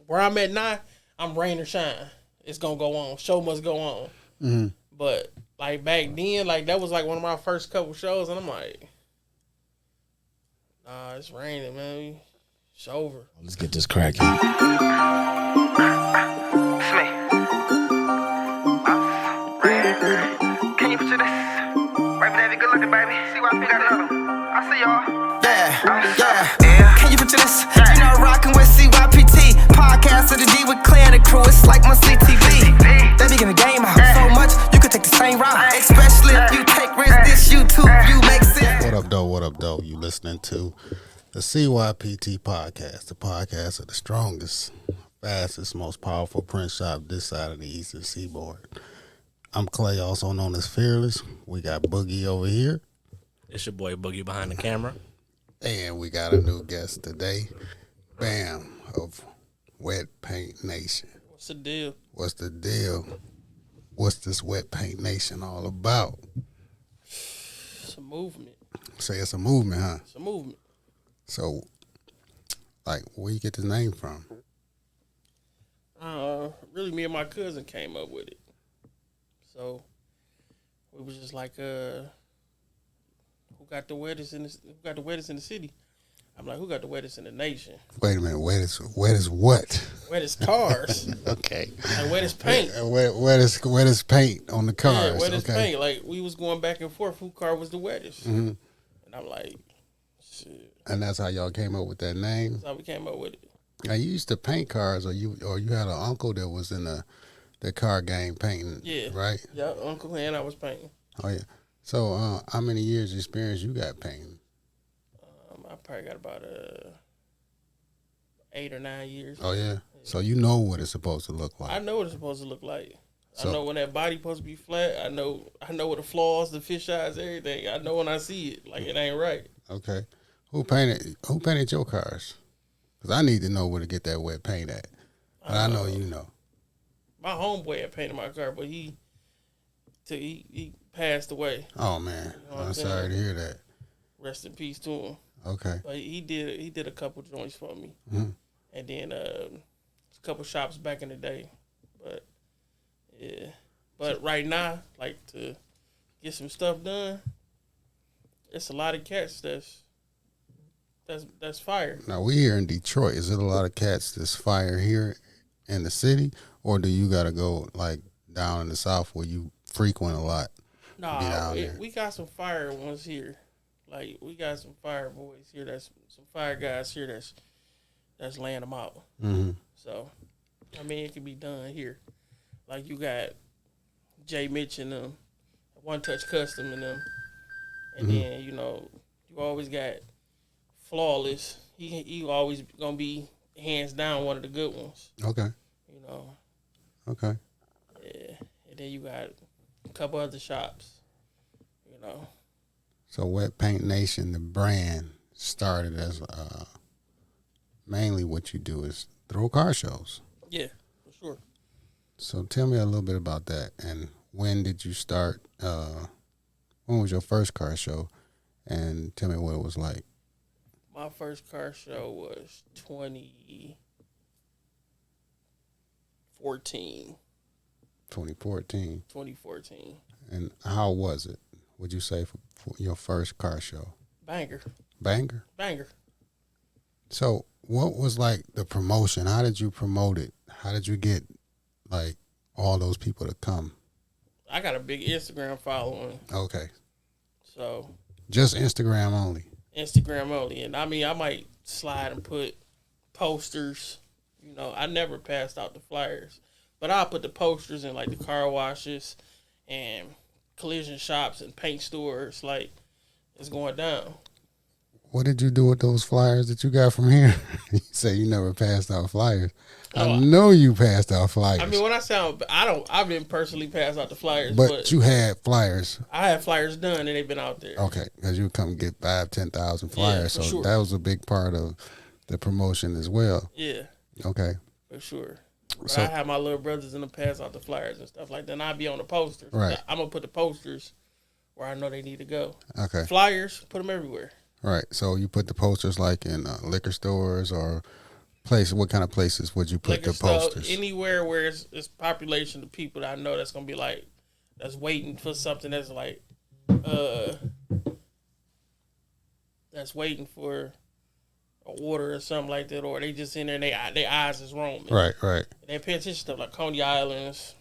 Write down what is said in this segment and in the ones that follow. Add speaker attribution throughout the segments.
Speaker 1: where I'm at now, I'm rain or shine. It's gonna go on. Show must go on.
Speaker 2: Mm-hmm.
Speaker 1: But like back then, like that was like one of my first couple shows, and I'm like, nah, it's raining, man. It's over.
Speaker 3: Let's get this cracking.
Speaker 4: Can you picture this? Baby, David, good looking, baby. CYP got another one. I see y'all. Yeah. Can you picture this? You know, rocking with CYPT. Podcast of the D with Claire and the crew. It's like my CTV. They be giving game out so much, you could take the same route. Especially if you take risks, this YouTube, you make sense.
Speaker 2: What up, though? You listening to the CYPT podcast, the podcast of the strongest, fastest, most powerful print shop this side of the Eastern Seaboard. I'm Clay, also known as Fearless. We got Boogie over here.
Speaker 3: It's your boy Boogie behind the camera.
Speaker 2: And we got a new guest today, Bam, of Wet Paint Nation.
Speaker 1: What's the deal?
Speaker 2: What's the deal? What's this Wet Paint Nation all about?
Speaker 1: It's a movement.
Speaker 2: Say it's a movement, huh?
Speaker 1: It's a movement.
Speaker 2: So, like, where you get the name from?
Speaker 1: Really, me and my cousin came up with it. So we was just like, who got the wettest in the city? I'm like, who got the wettest in the nation?
Speaker 2: Wait a minute, wet is what?
Speaker 1: Wettest cars.
Speaker 2: Okay.
Speaker 1: Like wettest paint.
Speaker 2: Wettest paint on the cars.
Speaker 1: Yeah, wettest
Speaker 2: okay.
Speaker 1: paint. Like we was going back and forth who car was the wettest.
Speaker 2: Mm-hmm.
Speaker 1: And I'm like, shit.
Speaker 2: And that's how y'all came up with that name?
Speaker 1: That's how we came up with it.
Speaker 2: Now you used to paint cars, or you had an uncle that was in the car game painting,
Speaker 1: yeah,
Speaker 2: right?
Speaker 1: Yeah, Uncle and I was painting.
Speaker 2: Oh yeah. So how many years experience you got painting?
Speaker 1: I probably got about 8 or 9 years.
Speaker 2: Oh yeah. So you know what it's supposed to look like.
Speaker 1: I know what it's supposed to look like.
Speaker 2: So,
Speaker 1: I know when that body supposed to be flat. I know what the flaws, the fish eyes, everything. I know when I see it, like it ain't right.
Speaker 2: Okay. Who painted your cars? Because I need to know where to get that wet paint at. But I know you know.
Speaker 1: My homeboy had painted my car, but he passed away.
Speaker 2: Oh man,
Speaker 1: You know
Speaker 2: I'm sorry to hear that.
Speaker 1: Rest in peace to him.
Speaker 2: Okay.
Speaker 1: But he did a couple joints for me,
Speaker 2: Mm-hmm.
Speaker 1: and then a couple shops back in the day. But yeah, but right now, like to get some stuff done, it's a lot of cats that's fire.
Speaker 2: Now we here in Detroit. Is it a lot of cats that's fire here in the city, or do you gotta go like down in the south where you frequent a lot?
Speaker 1: Nah, we got some fire ones here. Like we got some fire boys here. That's some fire guys here. That's laying them out.
Speaker 2: Mm-hmm.
Speaker 1: So, I mean, it can be done here. Like you got Jay Mitch and them, One Touch Custom and them, and
Speaker 2: Mm-hmm.
Speaker 1: then you always got Flawless. He always gonna be hands down one of the good ones.
Speaker 2: Okay. Okay.
Speaker 1: Yeah, and then you got a couple other shops.
Speaker 2: So Wet Paint Nation, the brand, started as mainly what you do is throw car shows.
Speaker 1: Yeah, for sure.
Speaker 2: So tell me a little bit about that, and when did you start? When was your first car show, and tell me what it was like.
Speaker 1: My first car show was 2014. 2014.
Speaker 2: And how was it? Would you say for your first car show?
Speaker 1: Banger.
Speaker 2: So what was like the promotion? How did you promote it? How did you get like all those people to come?
Speaker 1: I got a big Instagram following.
Speaker 2: Okay.
Speaker 1: So.
Speaker 2: Just Instagram only?
Speaker 1: Instagram only. And I mean, I might slide and put posters. I never passed out the flyers. But I'll put the posters in like the car washes and collision shops and paint stores. Like, it's going down.
Speaker 2: What did you do with those flyers that you got from here? You say you never passed out flyers. I know you passed out flyers.
Speaker 1: I mean, when I sound, I didn't personally pass out the flyers.
Speaker 2: But you had flyers.
Speaker 1: I had flyers done and they've been out there.
Speaker 2: Okay, because you would come get 5,000-10,000 flyers.
Speaker 1: Yeah, for sure.
Speaker 2: That was a big part of the promotion as well.
Speaker 1: Yeah.
Speaker 2: Okay.
Speaker 1: For sure. But
Speaker 2: So,
Speaker 1: I have my little brothers in the pass out the flyers and stuff like that. And I'll be on the posters.
Speaker 2: Right.
Speaker 1: I'm going to put the posters where I know they need to go.
Speaker 2: Okay.
Speaker 1: Flyers, put them everywhere.
Speaker 2: Right. So you put the posters like in liquor stores or What kind of places would you put
Speaker 1: liquor
Speaker 2: the posters?
Speaker 1: store, anywhere where it's population of people that I know that's gonna be like that's waiting for something that's like that's waiting for a order or something like that, or they just in there and their eyes is roaming.
Speaker 2: Right, right.
Speaker 1: And they pay attention to stuff like Coney Islands.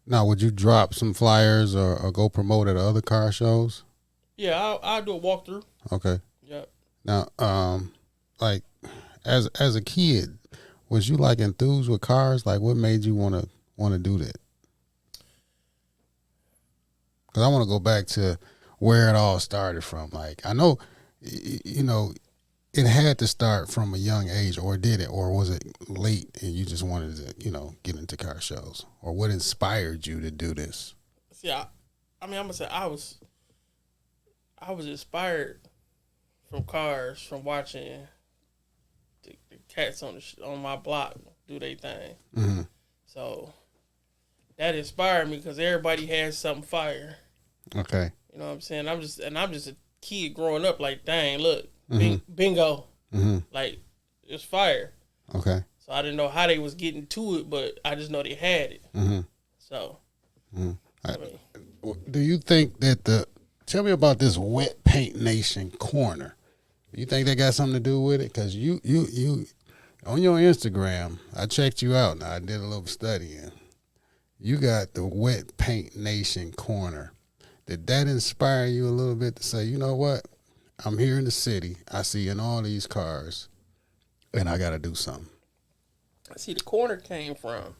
Speaker 2: Now, would you drop some flyers or go promote at other car shows?
Speaker 1: Yeah, I'll do a walkthrough.
Speaker 2: Okay.
Speaker 1: Yep.
Speaker 2: Now, like as a kid, was you like enthused with cars? Like, what made you want to do that? Because I want to go back to where it all started from. Like, I know, you know, it had to start from a young age, or did it, or was it late and you just wanted to, get into car shows? Or what inspired you to do this?
Speaker 1: See, I mean, I'm gonna say I was inspired from cars, from watching the cats on my block do their thing.
Speaker 2: Mm-hmm.
Speaker 1: So that inspired me because everybody has something fire.
Speaker 2: Okay.
Speaker 1: You know what I'm saying? I'm just a kid growing up. Like, dang, look,
Speaker 2: Mm-hmm.
Speaker 1: bingo,
Speaker 2: Mm-hmm.
Speaker 1: like it's fire.
Speaker 2: Okay.
Speaker 1: So I didn't know how they was getting to it, but I just know they had it.
Speaker 2: Mm-hmm.
Speaker 1: So,
Speaker 2: Mm-hmm.
Speaker 1: I mean,
Speaker 2: Do you think that tell me about this Wet Paint Nation corner? You think that got something to do with it? Because you on your Instagram, I checked you out. Now I did a little studying. You got the Wet Paint Nation corner. Did that inspire you a little bit to say, you know what? I'm here in the city. I see in all these cars, and I got to do something.
Speaker 1: I see the corner came from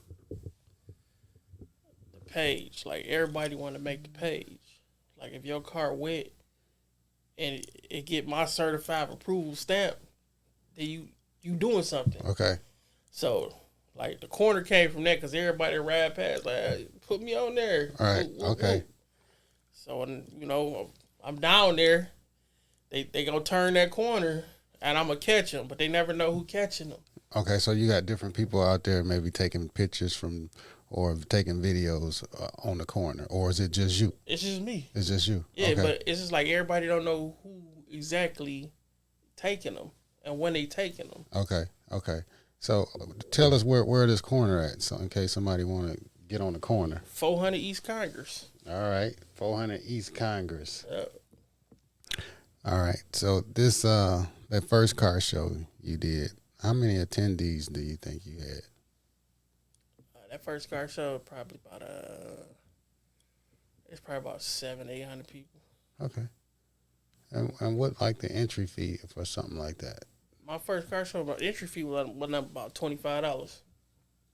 Speaker 1: the page. Like, everybody want to make the page. Like, if your car wet and it get my certified approval stamp, then you doing something.
Speaker 2: Okay.
Speaker 1: So, like, the corner came from that because everybody ride past, like, hey, put me on there.
Speaker 2: All right. Okay.
Speaker 1: So, I'm down there. They gonna turn that corner, and I'm gonna catch them, but they never know who catching them.
Speaker 2: Okay, so you got different people out there maybe taking pictures from or taking videos on the corner, or is it just you?
Speaker 1: It's just me.
Speaker 2: It's just you.
Speaker 1: Yeah,
Speaker 2: okay.
Speaker 1: But it's just like everybody don't know who exactly taking them and when they taking them.
Speaker 2: Okay. So tell us where this corner at, so in case somebody want to get on the corner.
Speaker 1: 400 East Congress.
Speaker 2: All right, 400 East Congress.
Speaker 1: Yep.
Speaker 2: All right, so this that first car show you did, how many attendees do you think you had?
Speaker 1: That first car show probably about it's probably about 700-800 people.
Speaker 2: Okay. And what like the entry fee for something like that?
Speaker 1: My first car show, about entry fee was about $25.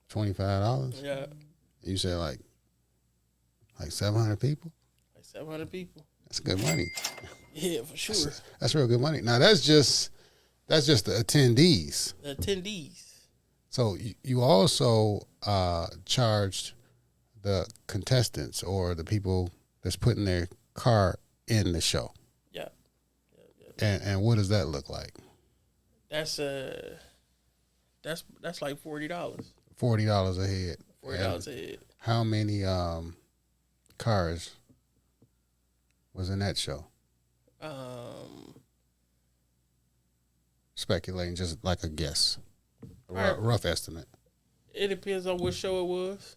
Speaker 2: $25?
Speaker 1: Yeah.
Speaker 2: You said like 700 people?
Speaker 1: Like 700 people.
Speaker 2: That's good money.
Speaker 1: Yeah, for sure.
Speaker 2: That's real good money. Now that's just the attendees.
Speaker 1: The attendees.
Speaker 2: So you also charged the contestants or the people that's putting their car in the show.
Speaker 1: Yeah.
Speaker 2: And what does that look like?
Speaker 1: That's like $40.
Speaker 2: $40 a head.
Speaker 1: $40 a head.
Speaker 2: How many cars was in that show? Speculating, just like a guess, rough estimate.
Speaker 1: It depends on what show it was.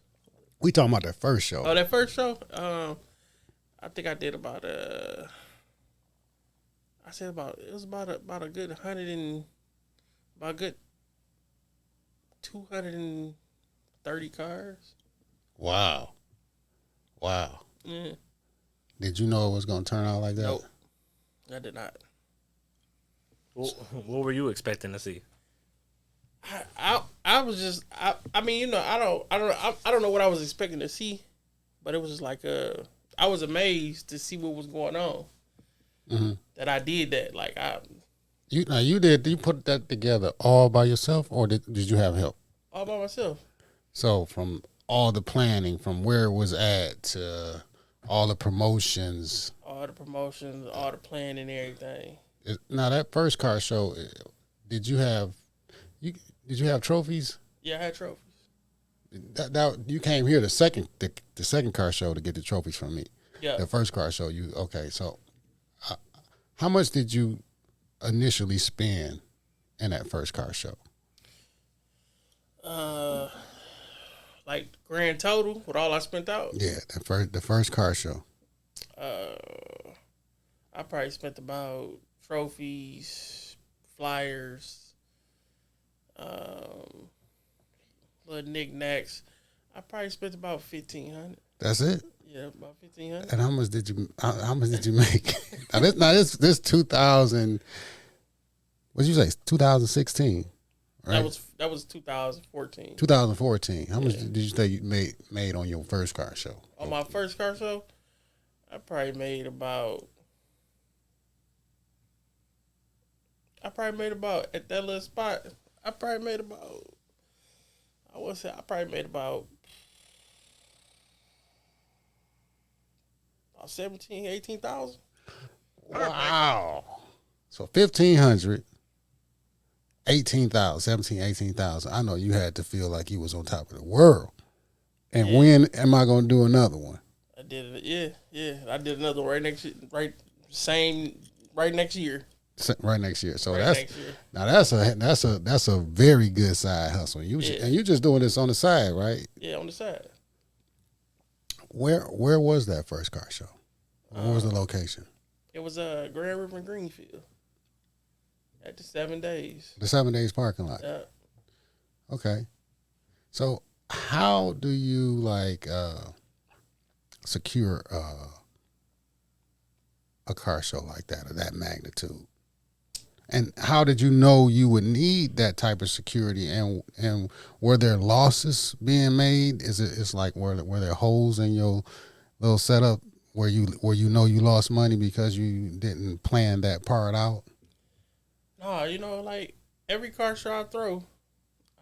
Speaker 2: We talking about that first show.
Speaker 1: Oh, that first show? I think I did about I said about a good 230 cars.
Speaker 2: Wow.
Speaker 1: Yeah.
Speaker 2: Did you know it was going to turn out like that?
Speaker 1: Nope, I did not.
Speaker 3: What were you expecting to see?
Speaker 1: I was just I mean, I don't know what I was expecting to see, but it was just like I was amazed to see what was going on.
Speaker 2: Mm-hmm.
Speaker 1: That I did that, like
Speaker 2: you put that together all by yourself, or did you have help?
Speaker 1: All by myself.
Speaker 2: So from all the planning, from where it was at to all the promotions, all the
Speaker 1: planning, and everything.
Speaker 2: Now that first car show, did you have trophies?
Speaker 1: Yeah, I had trophies.
Speaker 2: That you came here the second car show to get the trophies from me.
Speaker 1: Yeah.
Speaker 2: The first car show, so how much did you initially spend in that first car show?
Speaker 1: grand total with all I spent out.
Speaker 2: Yeah, the first car show.
Speaker 1: I probably spent about trophies, flyers, little knickknacks. I probably spent about $1,500.
Speaker 2: That's it.
Speaker 1: Yeah, about $1,500.
Speaker 2: And how much did you make? now this 2000. What did you say? 2016. Right?
Speaker 1: That was 2014.
Speaker 2: 2014. How much did you say you made on your first car show?
Speaker 1: On my first car show, I probably made about at that little spot. I probably made about about 17, 18,000.
Speaker 2: Wow. So 1,500, 18,000, 17, 18,000. I know you had to feel like you was on top of the world. And when am I going to do another one?
Speaker 1: I did it. Yeah. I did another one right next year. Right next year.
Speaker 2: Right next year. So
Speaker 1: next year.
Speaker 2: Now that's a very good side hustle. And you just doing this on the side, right?
Speaker 1: Yeah, on the side.
Speaker 2: Where was that first car show? Where was the location?
Speaker 1: It was Grand River in Greenfield. At the 7 days.
Speaker 2: The 7 days parking lot.
Speaker 1: Yeah.
Speaker 2: Okay. So how do you secure a car show like that of that magnitude? And how did you know you would need that type of security? And were there losses being made? It's like were there holes in your little setup where you know you lost money because you didn't plan that part out?
Speaker 1: No, like every car show I throw,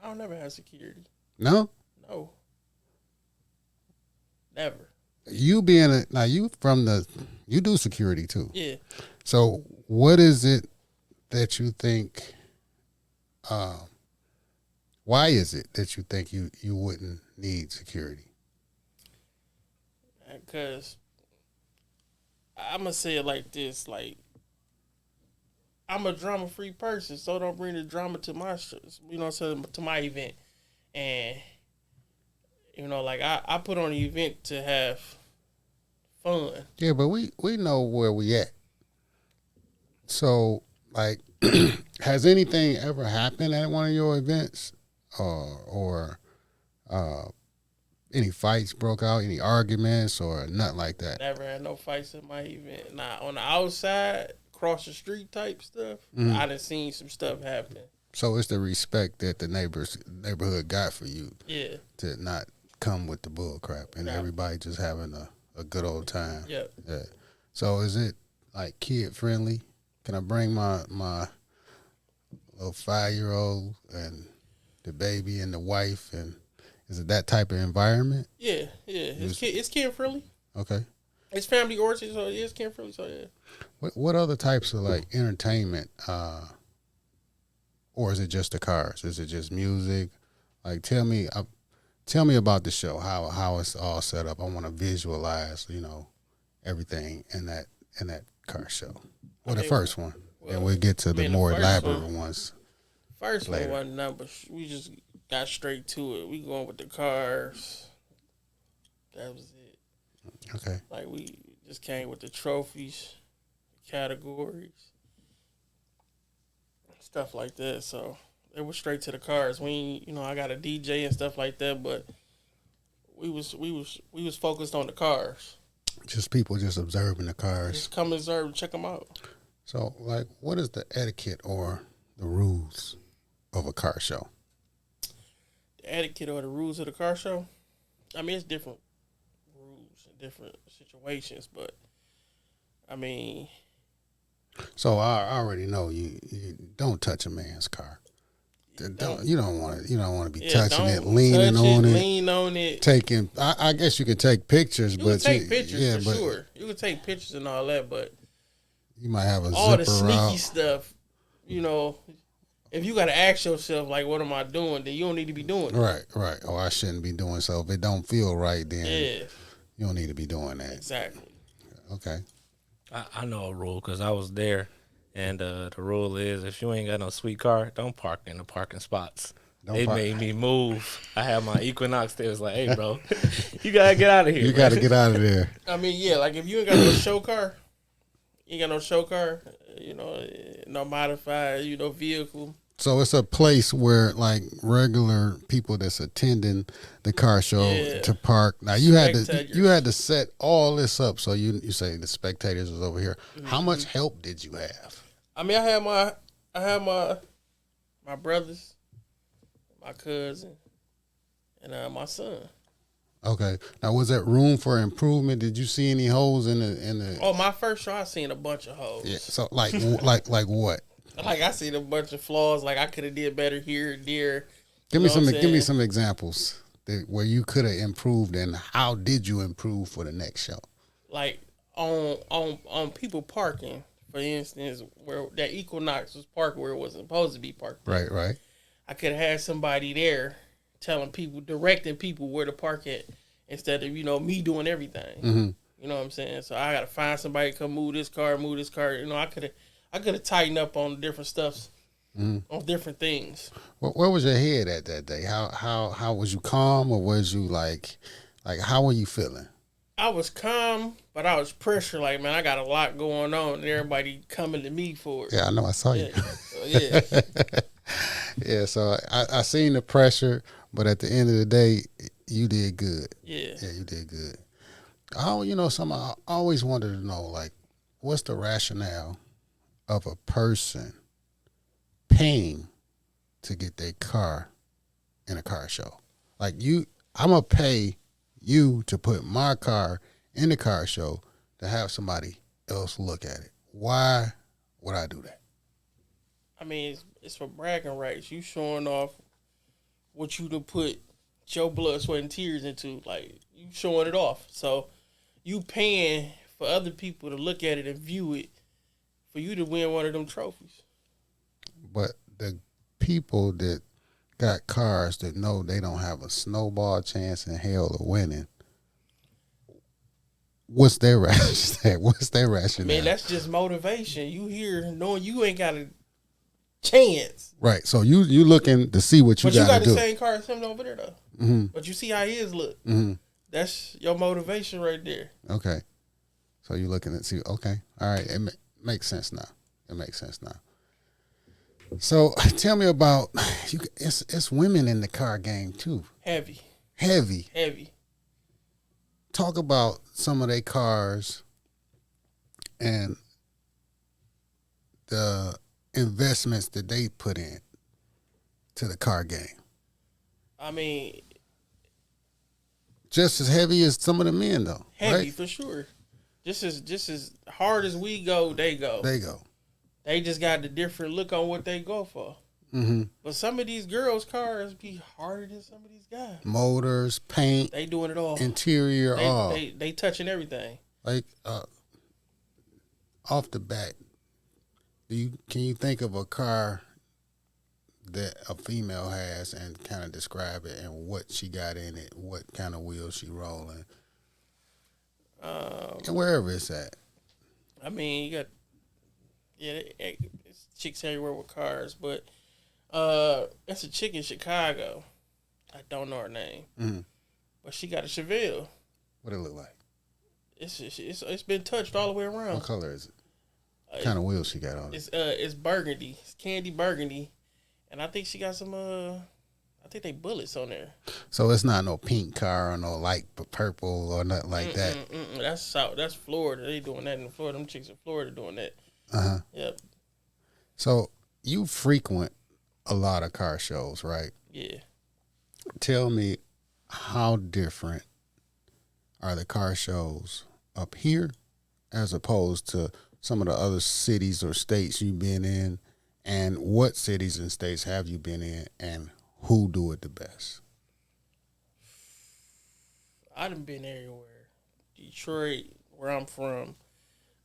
Speaker 1: I don't never have security.
Speaker 2: No?
Speaker 1: No. Never.
Speaker 2: You you do security too.
Speaker 1: Yeah.
Speaker 2: So what is it that you think, why is it that you think you wouldn't need security?
Speaker 1: Because I'm going to say it like this, like, I'm a drama-free person, so don't bring the drama to my, to my event. And, like, I put on an event to have fun.
Speaker 2: Yeah, but we know where we at. So, like, has anything ever happened at one of your events? Or any fights broke out, any arguments or nothing like that?
Speaker 1: Never had no fights at my event. Nah, on the outside, cross the street type stuff, I done seen some stuff happen.
Speaker 2: So it's the respect that the neighborhood got for you.
Speaker 1: Yeah.
Speaker 2: To not come with the bull crap and everybody just having a good old time.
Speaker 1: Yep.
Speaker 2: Yeah. So is it like kid friendly? Can I bring my little 5-year-old and the baby and the wife, and is it that type of environment?
Speaker 1: Yeah. It's kid friendly.
Speaker 2: Okay.
Speaker 1: It's family oriented, so it's kid friendly. So yeah.
Speaker 2: What other types of like entertainment, or is it just the cars? Is it just music? Like tell me about the show. How it's all set up. I want to visualize, everything in that car show. Well, the first one, and we'll get to the more elaborate ones.
Speaker 1: First
Speaker 2: later.
Speaker 1: one wasn't nothing, but we just got straight to it. We going with the cars. That was it.
Speaker 2: Okay.
Speaker 1: Like we just came with the trophies, categories, stuff like that. So it was straight to the cars. I got a DJ and stuff like that, but we was focused on the cars.
Speaker 2: Just people just observing the cars.
Speaker 1: Just come observe and check them out.
Speaker 2: So, like, what is the etiquette or the rules of a car show?
Speaker 1: The etiquette or the rules of the car show? I mean, it's different rules in different situations, but I mean.
Speaker 2: So I already know you don't touch a man's car. You don't want to be touching it, leaning on it, taking. I guess you can take pictures,
Speaker 1: you
Speaker 2: but
Speaker 1: can take pictures for sure. You can take pictures and all that, but
Speaker 2: you might have a
Speaker 1: all
Speaker 2: zipper
Speaker 1: the sneaky
Speaker 2: out.
Speaker 1: stuff. If you got to ask yourself, like, what am I doing? Then you don't need to be doing it.
Speaker 2: Right. Oh, I shouldn't be doing so. If it don't feel right, then you don't need to be doing that.
Speaker 1: Exactly.
Speaker 2: Okay.
Speaker 3: I know a rule because I was there, and the rule is if you ain't got no sweet car, don't park in the parking spots. They made me move. I had my Equinox. They was like, "Hey, bro, you gotta get out of here.
Speaker 2: You got to get out of there.
Speaker 1: I mean, yeah, like if you ain't got no show car, no modified, vehicle.
Speaker 2: So it's a place where like regular people that's attending the car show to park. Now you had to set all this up. So you say the spectators was over here. Mm-hmm. How much help did you have?
Speaker 1: I mean, I had my brothers, my cousin, and my son.
Speaker 2: Okay. Now, was there room for improvement? Did you see any holes in the?
Speaker 1: Oh, my first show, I seen a bunch of holes.
Speaker 2: Yeah. So like what?
Speaker 1: Like I seen a bunch of flaws. Like I could have did better here and there.
Speaker 2: Give me some examples where you could have improved, and how did you improve for the next show?
Speaker 1: Like on people parking, for instance, where that Equinox was parked where it wasn't supposed to be parked.
Speaker 2: Right.
Speaker 1: I could have had somebody there directing people where to park at instead of me doing everything.
Speaker 2: Mm-hmm.
Speaker 1: You know what I'm saying? So I got to find somebody to come move this car. I could have tightened up on different stuffs, on different things.
Speaker 2: Where was your head at that day? How was you calm, or was you like how were you feeling?
Speaker 1: I was calm, but I was pressured. Like, man, I got a lot going on, and everybody coming to me for it.
Speaker 2: Yeah, I know. I saw you.
Speaker 1: Yeah.
Speaker 2: Yeah. So I seen the pressure, but at the end of the day, you did good.
Speaker 1: Yeah.
Speaker 2: Yeah, you did good. I always wanted to know, like, what's the rationale of a person paying to get their car in a car show? Like I'm gonna pay you to put my car in the car show to have somebody else look at it. Why would I do that?
Speaker 1: I mean, it's for bragging rights. You showing off what you done put your blood, sweat, and tears into. Like, you showing it off. So you paying for other people to look at it and view it for you to win one of them trophies.
Speaker 2: But the people that got cars that know they don't have a snowball chance in hell of winning, what's their rationale?
Speaker 1: Man, that's just motivation. You here knowing you ain't got a chance.
Speaker 2: Right. So you looking to see what you got to do.
Speaker 1: But you got the same car as him over there, though.
Speaker 2: Mm-hmm.
Speaker 1: But you see how his look.
Speaker 2: Mm-hmm.
Speaker 1: That's your motivation right there.
Speaker 2: Okay. So you looking to see, okay. All right. It makes sense now. So tell me about, it's women in the car game too.
Speaker 1: Heavy.
Speaker 2: Talk about some of their cars and the investments that they put in to the car game.
Speaker 1: I mean,
Speaker 2: just as heavy as some of the men, though.
Speaker 1: Heavy,
Speaker 2: right?
Speaker 1: For sure. Just as hard as we go, they go. They just got the different look on what they go for.
Speaker 2: Mm-hmm.
Speaker 1: But some of these girls' cars be harder than some of these guys.
Speaker 2: Motors, paint,
Speaker 1: they doing it all.
Speaker 2: Interior, all.
Speaker 1: They touching everything.
Speaker 2: Like off the bat, can you think of a car that a female has and kind of describe it and what she got in it, what kind of wheels she rolling, and wherever it's at?
Speaker 1: I mean, you got it's chicks everywhere with cars, but that's a chick in Chicago. I don't know her name, but she got a Chevelle.
Speaker 2: What it look like?
Speaker 1: It's been touched all the way around.
Speaker 2: What color is it? What kind of wheels she got on it?
Speaker 1: It's burgundy. It's candy burgundy, and I think she got some. I think they bullets on there.
Speaker 2: So it's not no pink car or no light purple or nothing like that.
Speaker 1: That's South. That's Florida. They doing that in Florida. Them chicks in Florida doing that. Yep.
Speaker 2: So you frequent a lot of car shows, right?
Speaker 1: Yeah.
Speaker 2: Tell me, how different are the car shows up here as opposed to some of the other cities or states you've been in, and what cities and states have you been in, and who do it the best?
Speaker 1: I done been everywhere. Detroit, where I'm from,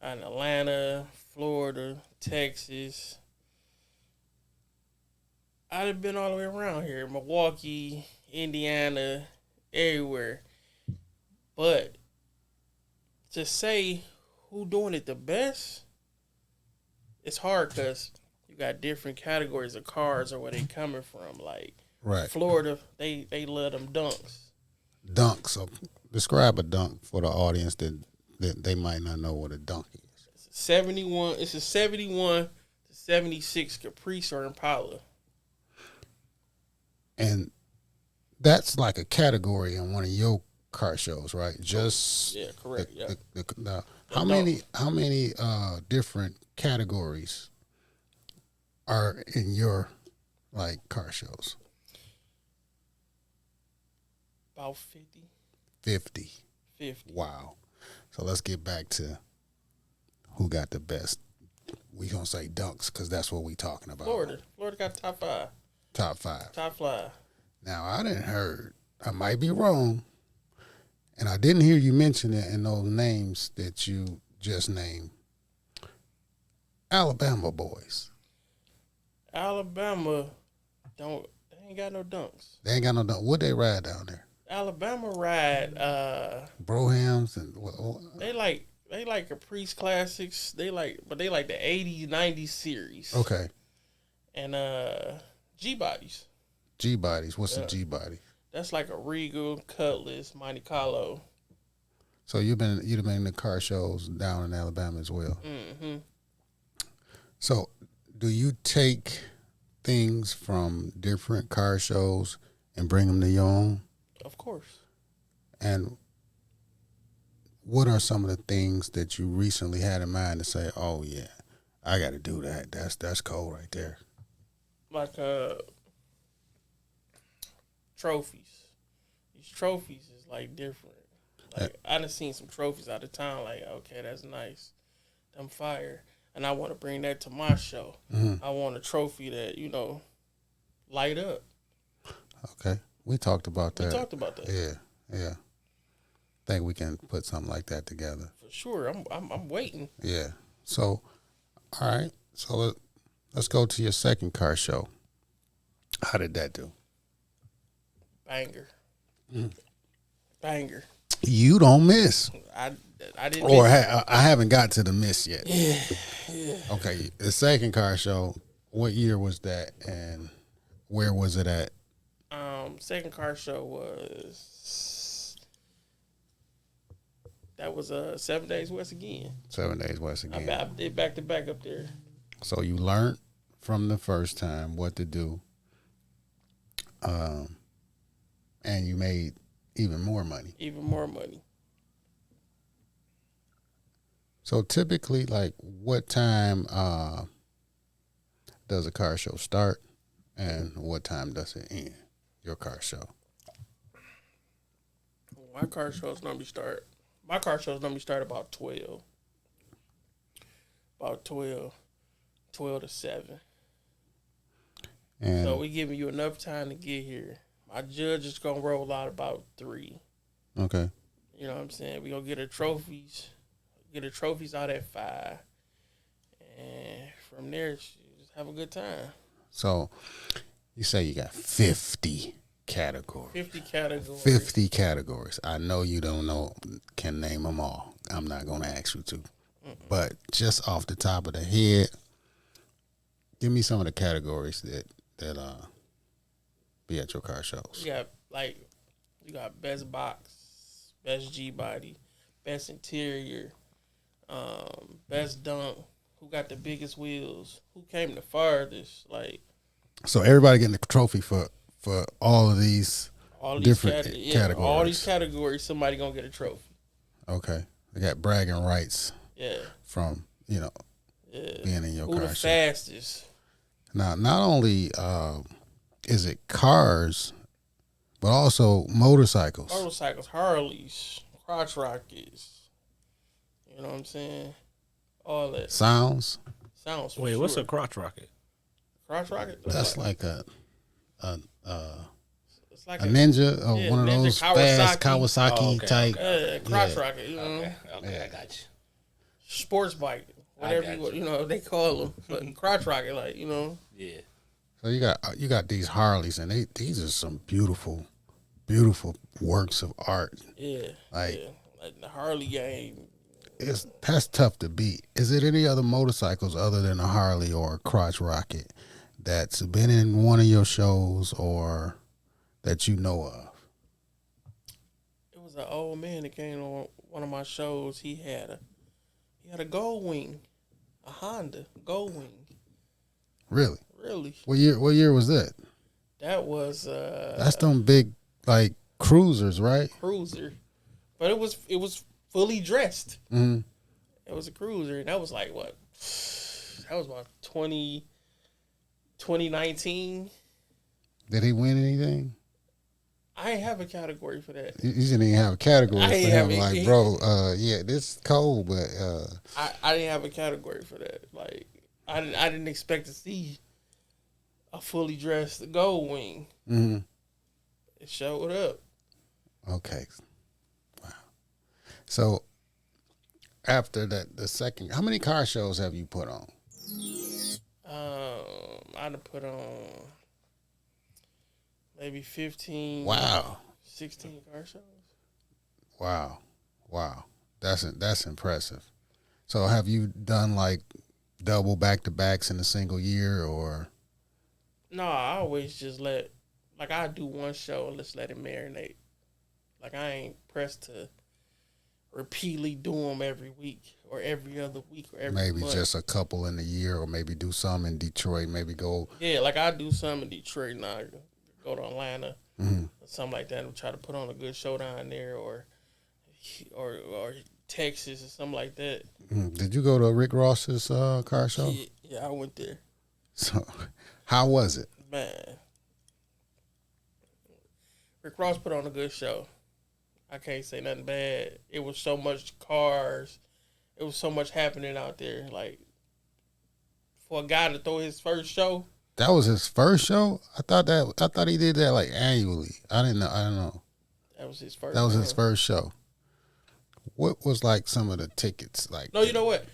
Speaker 1: and Atlanta, Florida, Texas. I done been all the way around here. Milwaukee, Indiana, everywhere. But to say who doing it the best, it's hard because you got different categories of cars or where they coming from. Like,
Speaker 2: Right.
Speaker 1: Florida, they love them dunks.
Speaker 2: Dunk. So describe a dunk for the audience that they might not know what a dunk is.
Speaker 1: It's a 71 to 76 Caprice or Impala.
Speaker 2: And that's like a category on one of your car shows, right? Just
Speaker 1: Yeah, correct.
Speaker 2: Now, how many different categories are in your like car shows?
Speaker 1: About 50.
Speaker 2: 50.
Speaker 1: 50.
Speaker 2: Wow. So let's get back to who got the best. We gonna say dunks because that's what we talking about.
Speaker 1: Florida got top 5.
Speaker 2: Top 5.
Speaker 1: Top 5.
Speaker 2: Now I didn't heard. I might be wrong, and I didn't hear you mention it in those names that you just named. Alabama boys.
Speaker 1: Alabama they ain't got no dunks.
Speaker 2: They ain't got no dunk. What they ride down there?
Speaker 1: Alabama ride
Speaker 2: Brohams and
Speaker 1: they like Caprice classics. They like the 80s, 90s series.
Speaker 2: okay.
Speaker 1: And G bodies.
Speaker 2: G bodies. What's a G body?
Speaker 1: That's like a Regal, Cutlass, Monte Carlo.
Speaker 2: So you've been in the car shows down in Alabama as well.
Speaker 1: Mm-hmm.
Speaker 2: So do you take things from different car shows and bring them to your own?
Speaker 1: Of course.
Speaker 2: And what are some of the things that you recently had in mind to say, oh yeah, I got to do that. That's cold right there.
Speaker 1: Like trophies. These trophies is like different. Like I done seen some trophies out of town. Like okay, that's nice. Them fire. And I want to bring that to my show.
Speaker 2: Mm-hmm.
Speaker 1: I want a trophy that, light up.
Speaker 2: Okay. We talked about that.
Speaker 1: We talked about that.
Speaker 2: Yeah. Think we can put something like that together.
Speaker 1: For sure. I'm waiting.
Speaker 2: Yeah. So, all right. So let's go to your second car show. How did that do?
Speaker 1: Banger. Banger.
Speaker 2: You don't miss.
Speaker 1: I didn't
Speaker 2: Or
Speaker 1: miss.
Speaker 2: I haven't got to the miss yet.
Speaker 1: Yeah.
Speaker 2: Okay. The second car show, what year was that and where was it at?
Speaker 1: Second car show was 7 Days West again.
Speaker 2: 7 Days West again.
Speaker 1: I did back to back up there.
Speaker 2: So you learned from the first time what to do, and you made even more money.
Speaker 1: Even more money.
Speaker 2: So typically, like, what time does a car show start, and what time does it end? Your car show.
Speaker 1: My car shows normally start about 12. About 12 to 7.
Speaker 2: And
Speaker 1: So we giving you enough time to get here. My judge is gonna roll out about 3.
Speaker 2: okay.
Speaker 1: You know what I'm saying? We gonna get her trophies out at 5, and from there, just have a good time.
Speaker 2: So you say you got 50 categories.
Speaker 1: 50 categories.
Speaker 2: 50 categories. I know you can name them all. I'm not going to ask you to. But just off the top of the head, give me some of the categories that be at your car shows.
Speaker 1: You got best box, best G body, best interior, best dunk. Who got the biggest wheels? Who came the farthest? Like,
Speaker 2: so everybody getting a trophy for all of these different categories.
Speaker 1: All these categories, somebody gonna get a trophy.
Speaker 2: Okay, they got bragging rights.
Speaker 1: Yeah.
Speaker 2: From being in your
Speaker 1: Who
Speaker 2: car
Speaker 1: the
Speaker 2: show.
Speaker 1: fastest?
Speaker 2: Now, not only is it cars, but also motorcycles.
Speaker 1: Motorcycles, Harleys, crotch rockets. You know what I'm saying? All that
Speaker 2: Sounds.
Speaker 1: sounds. For
Speaker 3: Wait,
Speaker 1: sure.
Speaker 3: what's a crotch rocket?
Speaker 1: crotch rocket?
Speaker 2: That's like a
Speaker 1: It's like
Speaker 2: Ninja or
Speaker 1: yeah,
Speaker 2: one of
Speaker 1: Ninja,
Speaker 2: those fast
Speaker 1: Kawasaki.
Speaker 2: Kawasaki
Speaker 3: Oh, okay,
Speaker 2: type.
Speaker 1: crotch
Speaker 2: Yeah.
Speaker 1: rocket. You know,
Speaker 3: Okay, I got you.
Speaker 1: sports bike, whatever
Speaker 3: got
Speaker 1: you know they call them, but crotch rocket, like you know.
Speaker 3: Yeah.
Speaker 2: So you got these Harleys, and these are some beautiful works of art.
Speaker 1: Yeah,
Speaker 2: Like
Speaker 1: the Harley game.
Speaker 2: that's tough to beat. Is it any other motorcycles other than a Harley or a crotch rocket that's been in one of your shows or that you know of?
Speaker 1: It was an old man that came on one of my shows. He had a Gold Wing, a Honda Gold Wing.
Speaker 2: Really?
Speaker 1: Really?
Speaker 2: What year was that?
Speaker 1: That was
Speaker 2: That's them big like cruisers, right?
Speaker 1: cruiser, but it was fully dressed.
Speaker 2: Mm-hmm.
Speaker 1: It was a cruiser, and that was like what? That was about 2019.
Speaker 2: Did he win anything?
Speaker 1: I ain't have a category for that.
Speaker 2: You didn't even have a category
Speaker 1: I
Speaker 2: for
Speaker 1: ain't
Speaker 2: him.
Speaker 1: have
Speaker 2: Like,
Speaker 1: it.
Speaker 2: bro, yeah, this is cold, but
Speaker 1: I didn't have a category for that. Like I didn't expect to see a fully dressed Gold Wing.
Speaker 2: mm-hmm.
Speaker 1: It showed up.
Speaker 2: Okay. Wow. So after that, the second, how many car shows have you put on?
Speaker 1: I'd have put on maybe 15.
Speaker 2: Wow.
Speaker 1: 16 car shows.
Speaker 2: Wow. That's impressive. So have you done like double back-to-backs in a single year or?
Speaker 1: No, I always just I do one show and just let it marinate. Like I ain't pressed to repeatedly do them every week or every other week or every
Speaker 2: maybe
Speaker 1: month.
Speaker 2: just a couple in a year, or maybe do some in Detroit, maybe go.
Speaker 1: Yeah, like I do some in Detroit now. Go to Atlanta or something like that and try to put on a good show down there or Texas or something like that.
Speaker 2: Did you go to Rick Ross's car show?
Speaker 1: Yeah, I went there.
Speaker 2: So, how was it?
Speaker 1: Man, Rick Ross put on a good show. I can't say nothing bad. It was so much cars. It was so much happening out there. Like, for a guy to throw his first show.
Speaker 2: That was his first show? I thought he did that like annually. I didn't know.
Speaker 1: That was his first.
Speaker 2: That was his first show. What was like some of the tickets like?
Speaker 1: No, you know what?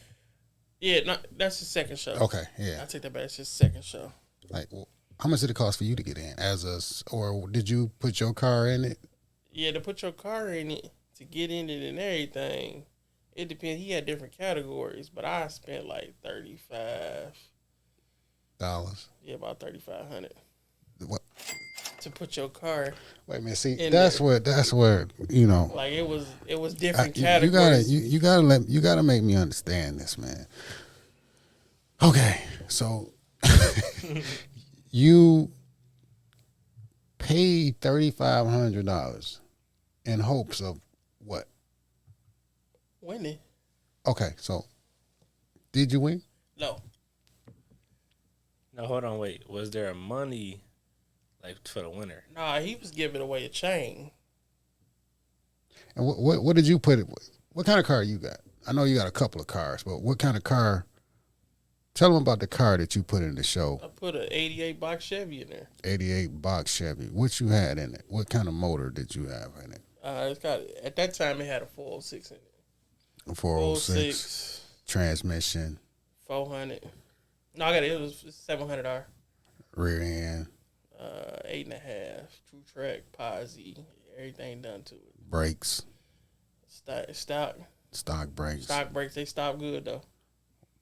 Speaker 1: Yeah, that's his second show.
Speaker 2: Okay, yeah.
Speaker 1: I take that back. It's his second show.
Speaker 2: Like, how much did it cost for you to get in? Or did you put your car in it?
Speaker 1: Yeah, to put your car in it, to get in it and everything, it depends. He had different categories, but I spent like $35. Yeah, about $3,500.
Speaker 2: What?
Speaker 1: To put your car.
Speaker 2: Wait a minute. See,
Speaker 1: that's
Speaker 2: where you know.
Speaker 1: Like it was different categories.
Speaker 2: You gotta make me understand this, man. Okay, so you paid $3,500 in hopes of what?
Speaker 1: Winning.
Speaker 2: Okay, so did you win?
Speaker 1: No.
Speaker 3: No, hold on, wait. Was there money like for the winner?
Speaker 1: Nah, he was giving away a chain.
Speaker 2: And what did you put it with? What kind of car you got? I know you got a couple of cars, but what kind of car? Tell them about the car that you put in the show.
Speaker 1: I put an 88 box Chevy in there.
Speaker 2: 88 box Chevy. What you had in it? What kind of motor did you have in it?
Speaker 1: It's got at that time it had a 406 in it.
Speaker 2: A 406 transmission.
Speaker 1: 400. No, I got it. It was $700.
Speaker 2: Rear end.
Speaker 1: 8.5. True track, posi, everything done to it.
Speaker 2: Brakes. Stock brakes.
Speaker 1: Stock brakes. They stopped good though.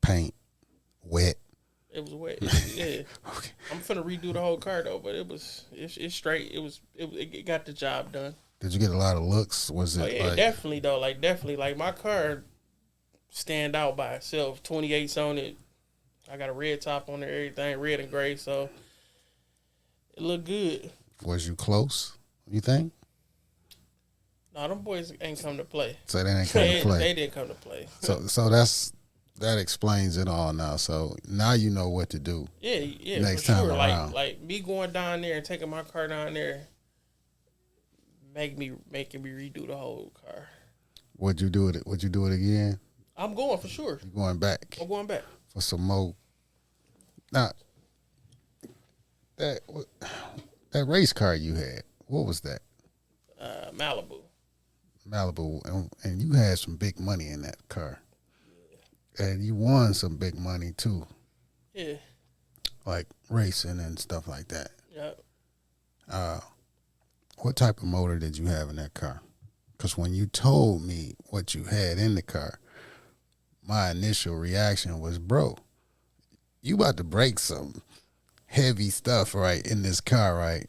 Speaker 2: Paint. Wet.
Speaker 1: It was wet. Yeah.
Speaker 2: Okay.
Speaker 1: I'm finna redo the whole car though, but it's straight. It got the job done.
Speaker 2: Did you get a lot of looks? Was it?
Speaker 1: Oh, yeah, definitely though. Definitely. Like my car stand out by itself. 28s on it. I got a red top on there. Everything red and gray. So it looked good.
Speaker 2: Was you close? You think?
Speaker 1: No, them boys ain't come to play.
Speaker 2: So they didn't come to play.
Speaker 1: They didn't come to play.
Speaker 2: So that explains it all now. So now you know what to do.
Speaker 1: Yeah,
Speaker 2: next
Speaker 1: for
Speaker 2: time
Speaker 1: sure.
Speaker 2: around.
Speaker 1: Like me going down there and taking my car down there, making me redo the whole car.
Speaker 2: Would you do it? Would you do it again?
Speaker 1: I'm going for sure.
Speaker 2: You going back?
Speaker 1: I'm going back
Speaker 2: for some more. Now that race car you had, what was that? Malibu, and you had some big money in that car. And you won some big money too.
Speaker 1: Yeah.
Speaker 2: Like racing and stuff like that.
Speaker 1: Yep.
Speaker 2: What type of motor did you have in that car? Because when you told me what you had in the car, my initial reaction was, bro, you about to break something. heavy stuff, right, in this car, right?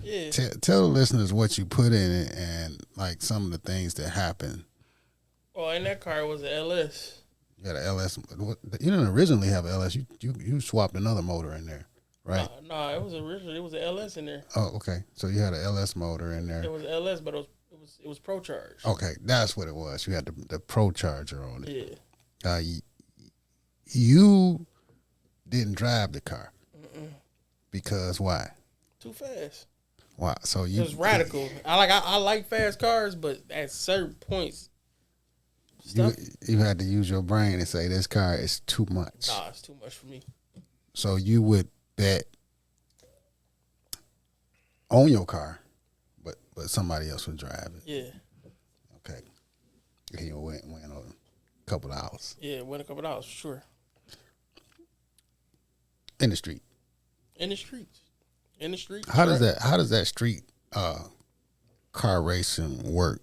Speaker 1: Yeah.
Speaker 2: Tell the listeners what you put in it and like some of the things that happen.
Speaker 1: Well, in that car it was an LS.
Speaker 2: You had an LS. You didn't originally have an LS. You swapped another motor in there, right?
Speaker 1: No, it was originally it was an LS in there.
Speaker 2: Oh, okay. So you had an LS motor in there.
Speaker 1: It was LS, but it was Pro Charge.
Speaker 2: Okay, that's what it was. You had the Pro Charger on it.
Speaker 1: Yeah.
Speaker 2: You didn't drive the car. Because why?
Speaker 1: Too fast.
Speaker 2: Why? So you.
Speaker 1: It was radical. I like fast cars, but at certain points,
Speaker 2: you had to use your brain and say this car is too much.
Speaker 1: Nah, it's too much for me. So
Speaker 2: you would bet on your car, but somebody else would drive it.
Speaker 1: Yeah.
Speaker 2: Okay. He went on a couple of hours.
Speaker 1: Yeah, went a couple of hours for sure.
Speaker 2: In the street.
Speaker 1: In the streets.
Speaker 2: How does that street car racing work?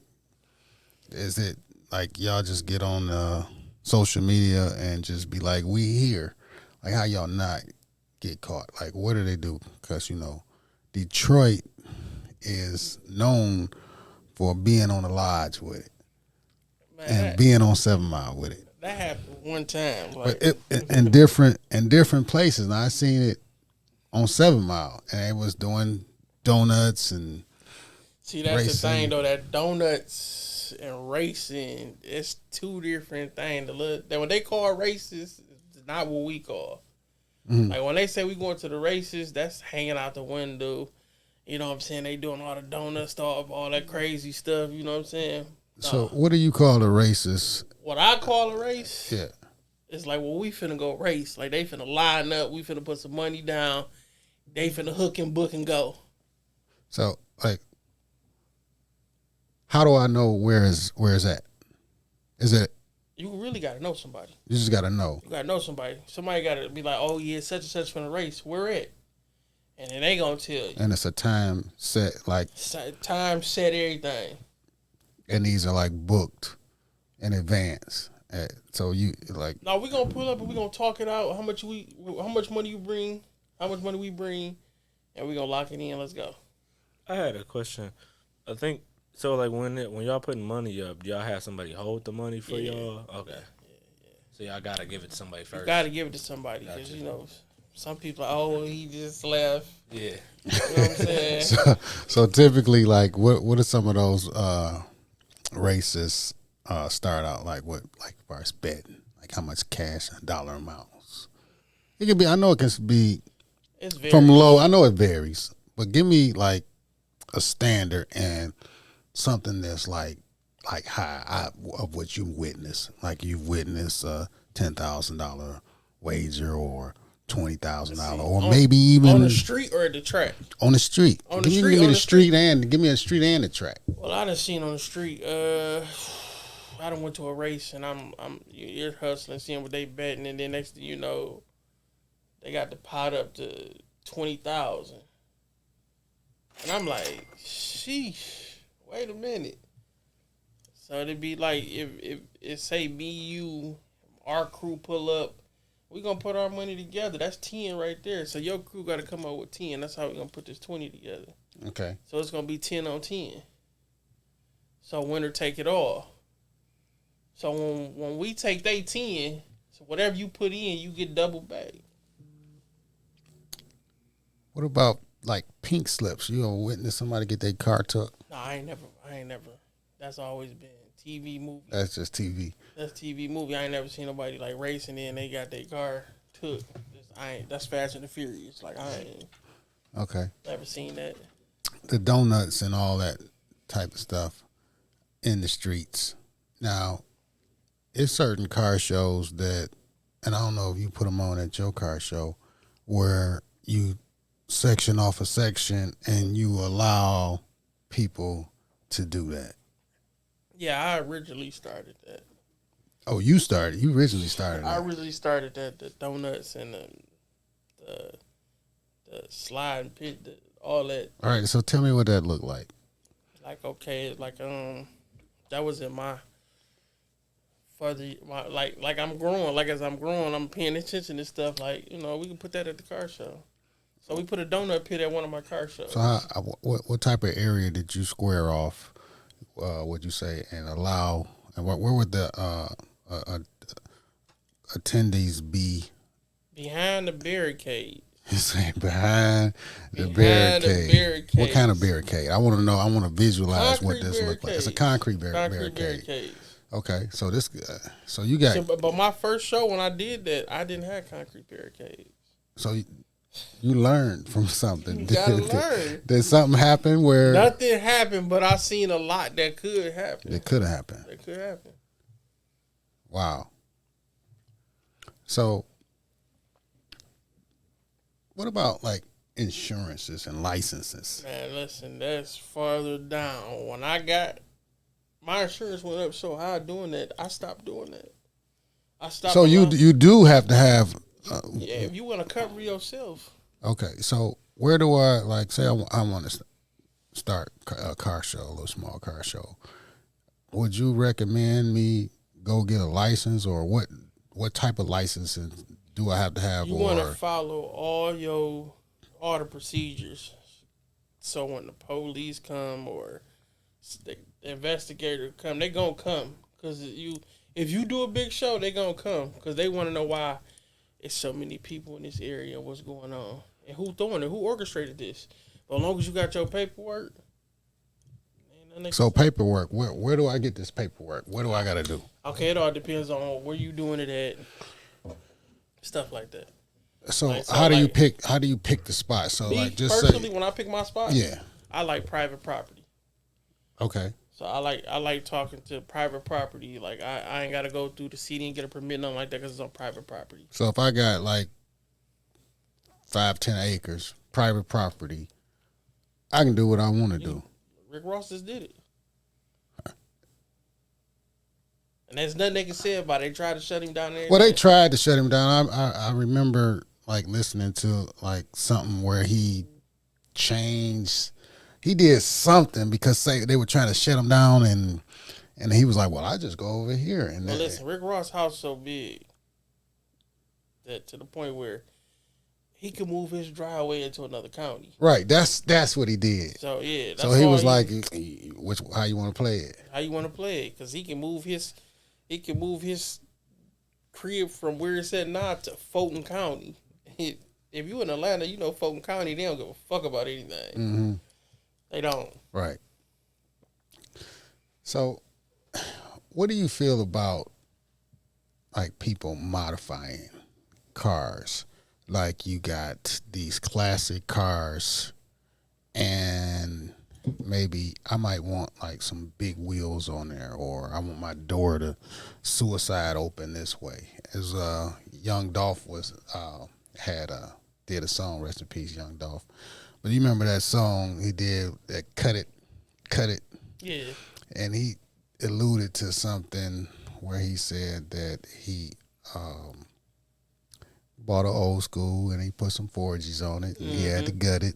Speaker 2: Is it like y'all just get on social media and just be like, we here? Like how y'all not get caught? Like what do they do? Because, Detroit is known for being on the lodge with it. Man, and being on 7 Mile with it.
Speaker 1: That happened one time.
Speaker 2: But in different places. Now I seen it on 7 Mile, and it was doing donuts and
Speaker 1: see, that's
Speaker 2: racing.
Speaker 1: The thing though. That donuts and racing, it's two different things. That when they call races, it's not what we call. Like when they say we going to the races, that's hanging out the window. You know what I'm saying? They doing all the donut stuff, all that crazy stuff. You know what I'm saying?
Speaker 2: So what do you call the races?
Speaker 1: What I call a race?
Speaker 2: Yeah.
Speaker 1: It's like, well, we finna go race. Like they finna line up. We finna put some money down. They finna hook and book and go.
Speaker 2: So like, how do I know where is that? Is it?
Speaker 1: You really gotta know somebody.
Speaker 2: You just gotta know.
Speaker 1: You gotta know somebody. Somebody gotta be like, oh yeah, such and such finna race. Where at? And then they gonna tell you.
Speaker 2: And it's a time set, like
Speaker 1: time set, everything.
Speaker 2: And these are like booked in advance. So you like.
Speaker 1: No, we gonna pull up and we gonna talk it out. How much money you bring? How much money we bring? And we gonna lock it in. Let's go.
Speaker 3: I had a question. I think so. Like when y'all putting money up, do y'all have somebody hold the money for y'all? Okay. Yeah. So y'all gotta give it to somebody first.
Speaker 1: You gotta give it to somebody because some people are, oh, he just left.
Speaker 3: Yeah.
Speaker 1: You know what I'm saying?
Speaker 2: So typically, like, what are some of those races start out like? What, like, as far as betting, like how much cash, dollar amounts? It can be. I know it can be.
Speaker 1: It's varies.
Speaker 2: From low. I know it varies, but give me like a standard and something that's like high of what you witness. Like you've witnessed a $10,000 wager or $20,000, or maybe even
Speaker 1: on the street or at the track.
Speaker 2: On the street.
Speaker 1: On the
Speaker 2: street.
Speaker 1: Give me
Speaker 2: the street and give me a street and the track.
Speaker 1: Well, I done seen on the street. I done went to a race and you're hustling, seeing what they betting, and then next thing you know, they got the pot up to 20,000, and I'm like, sheesh, wait a minute. So it'd be like if say me, you, our crew pull up. We gonna put our money together. That's 10 right there. So your crew got to come up with 10. That's how we gonna put this 20 together.
Speaker 2: Okay.
Speaker 1: So it's gonna be 10 on 10. So winner take it all. So when we take they 10, so whatever you put in, you get double back.
Speaker 2: What about like pink slips? You ever witness somebody get their car took?
Speaker 1: No, I ain't never. That's always been TV movie.
Speaker 2: That's just TV.
Speaker 1: That's TV movie. I ain't never seen nobody like racing in. They got their car took. That's Fast and the Furious. Like I ain't.
Speaker 2: Okay.
Speaker 1: Never seen that.
Speaker 2: The donuts and all that type of stuff in the streets. Now, it's certain car shows that, and I don't know if you put them on at your car show, where you section off a section and you allow people to do that.
Speaker 1: Yeah, I originally started that.
Speaker 2: Oh, you started. You originally started.
Speaker 1: I originally started that. The donuts and the slide and pit, all that.
Speaker 2: All right. So tell me what that looked like.
Speaker 1: Like okay, like that was in my like I'm growing. Like as I'm growing, I'm paying attention to stuff. Like we can put that at the car show. So we put a donut pit at one of my car shows.
Speaker 2: So what type of area did you square off? Would you say and allow? And where would the attendees be?
Speaker 1: Behind the barricade.
Speaker 2: You say behind the barricade. What kind of barricade? I want to know. I want to visualize what this looks like. It's a concrete barricade. Okay, so so you got.
Speaker 1: But my first show when I did that, I didn't have concrete barricades.
Speaker 2: So you learned from something.
Speaker 1: You gotta learn.
Speaker 2: Did something happen where
Speaker 1: nothing happened? But I seen a lot that could happen.
Speaker 2: It could happen.
Speaker 1: It could happen.
Speaker 2: Wow. So, what about like insurances and licenses?
Speaker 1: Man, listen, that's farther down. When I got my insurance went up so high doing that, I stopped doing that. I stopped.
Speaker 2: So you do have to have.
Speaker 1: Yeah, if you want to cover yourself.
Speaker 2: Okay, so where do I like say I want to start a car show, a little small car show? Would you recommend me go get a license, or what type of licenses do I have to have?
Speaker 1: You want to follow all the procedures. So when the police come or the investigator come, they gonna come because if you do a big show, they gonna come because they want to know why it's so many people in this area and what's going on and who throwing it, who orchestrated this. But as long as you got your paperwork.
Speaker 2: So paperwork, where do I get this paperwork? What do I got to do?
Speaker 1: Okay, it all depends on where you doing it at, stuff like that.
Speaker 2: So how do you pick the spot? So
Speaker 1: me,
Speaker 2: like just
Speaker 1: personally,
Speaker 2: say,
Speaker 1: when I pick my spot,
Speaker 2: yeah,
Speaker 1: I like private property.
Speaker 2: Okay.
Speaker 1: So I like talking to private property. Like I ain't got to go through the city and get a permit, nothing like that, because it's on private property.
Speaker 2: So if I got like 5-10 acres, private property, I can do what I want to do.
Speaker 1: Rick Ross just did it. And there's nothing they can say about it. They tried to shut him down there.
Speaker 2: Well, they tried to shut him down. I remember like listening to like something where he changed. He did something because they were trying to shut him down, and he was like, "Well, I just go over here." And
Speaker 1: well, listen, Rick Ross' house so big that to the point where he could move his driveway into another county.
Speaker 2: Right. That's what he did.
Speaker 1: So yeah.
Speaker 2: So he was like, how you want to play it?
Speaker 1: How you want to play it? Because he can move his crib from where it's at now to Fulton County. If you in Atlanta, you know Fulton County, they don't give a fuck about anything.
Speaker 2: Mm-hmm.
Speaker 1: They don't.
Speaker 2: Right. So, what do you feel about like people modifying cars? Like you got these classic cars, and maybe I might want like some big wheels on there, or I want my door to suicide open this way. As Young Dolph did a song, rest in peace, Young Dolph. But you remember that song he did, that Cut It? Yeah. And he alluded to something where he said that he bought an old school and he put some 4Gs on it and he had to gut it.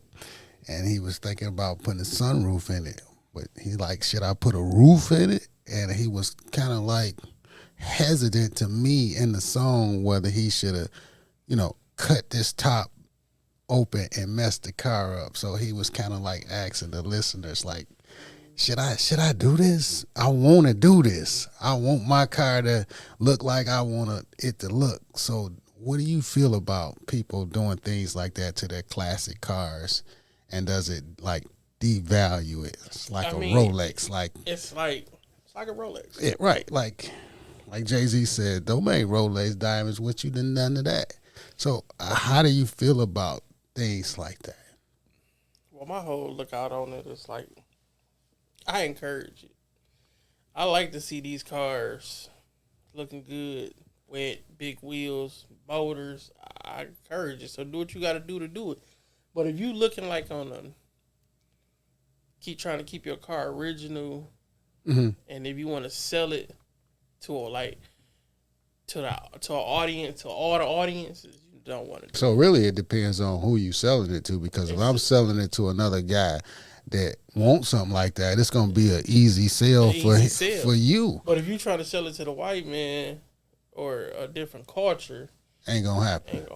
Speaker 2: And he was thinking about putting a sunroof in it. But he's like, should I put a roof in it? And he was kind of like hesitant to me in the song whether he should have, cut this top open and messed the car up. So he was kind of like asking the listeners, like, should I do this? I want to do this. I want my car to look like I want it to look. So what do you feel about people doing things like that to their classic cars? And does it like devalue it? It's like Rolex. Like
Speaker 1: it's like a Rolex.
Speaker 2: Yeah, right. Like Jay-Z said, don't make Rolex diamonds with you than none of that. So how do you feel about things like that?
Speaker 1: Well, my whole lookout on it is like, I encourage it. I like to see these cars looking good, wet, big wheels, motors. I encourage it. So do what you got to do it. But if you looking like keep trying to keep your car original, and if you want to sell it to all the audiences, you don't want to do.
Speaker 2: So really, it depends on who you selling it to. Because if I'm selling it to another guy that wants something like that, it's gonna be an easy sell for you.
Speaker 1: But if you try to sell it to the white man or a different culture,
Speaker 2: ain't gonna happen.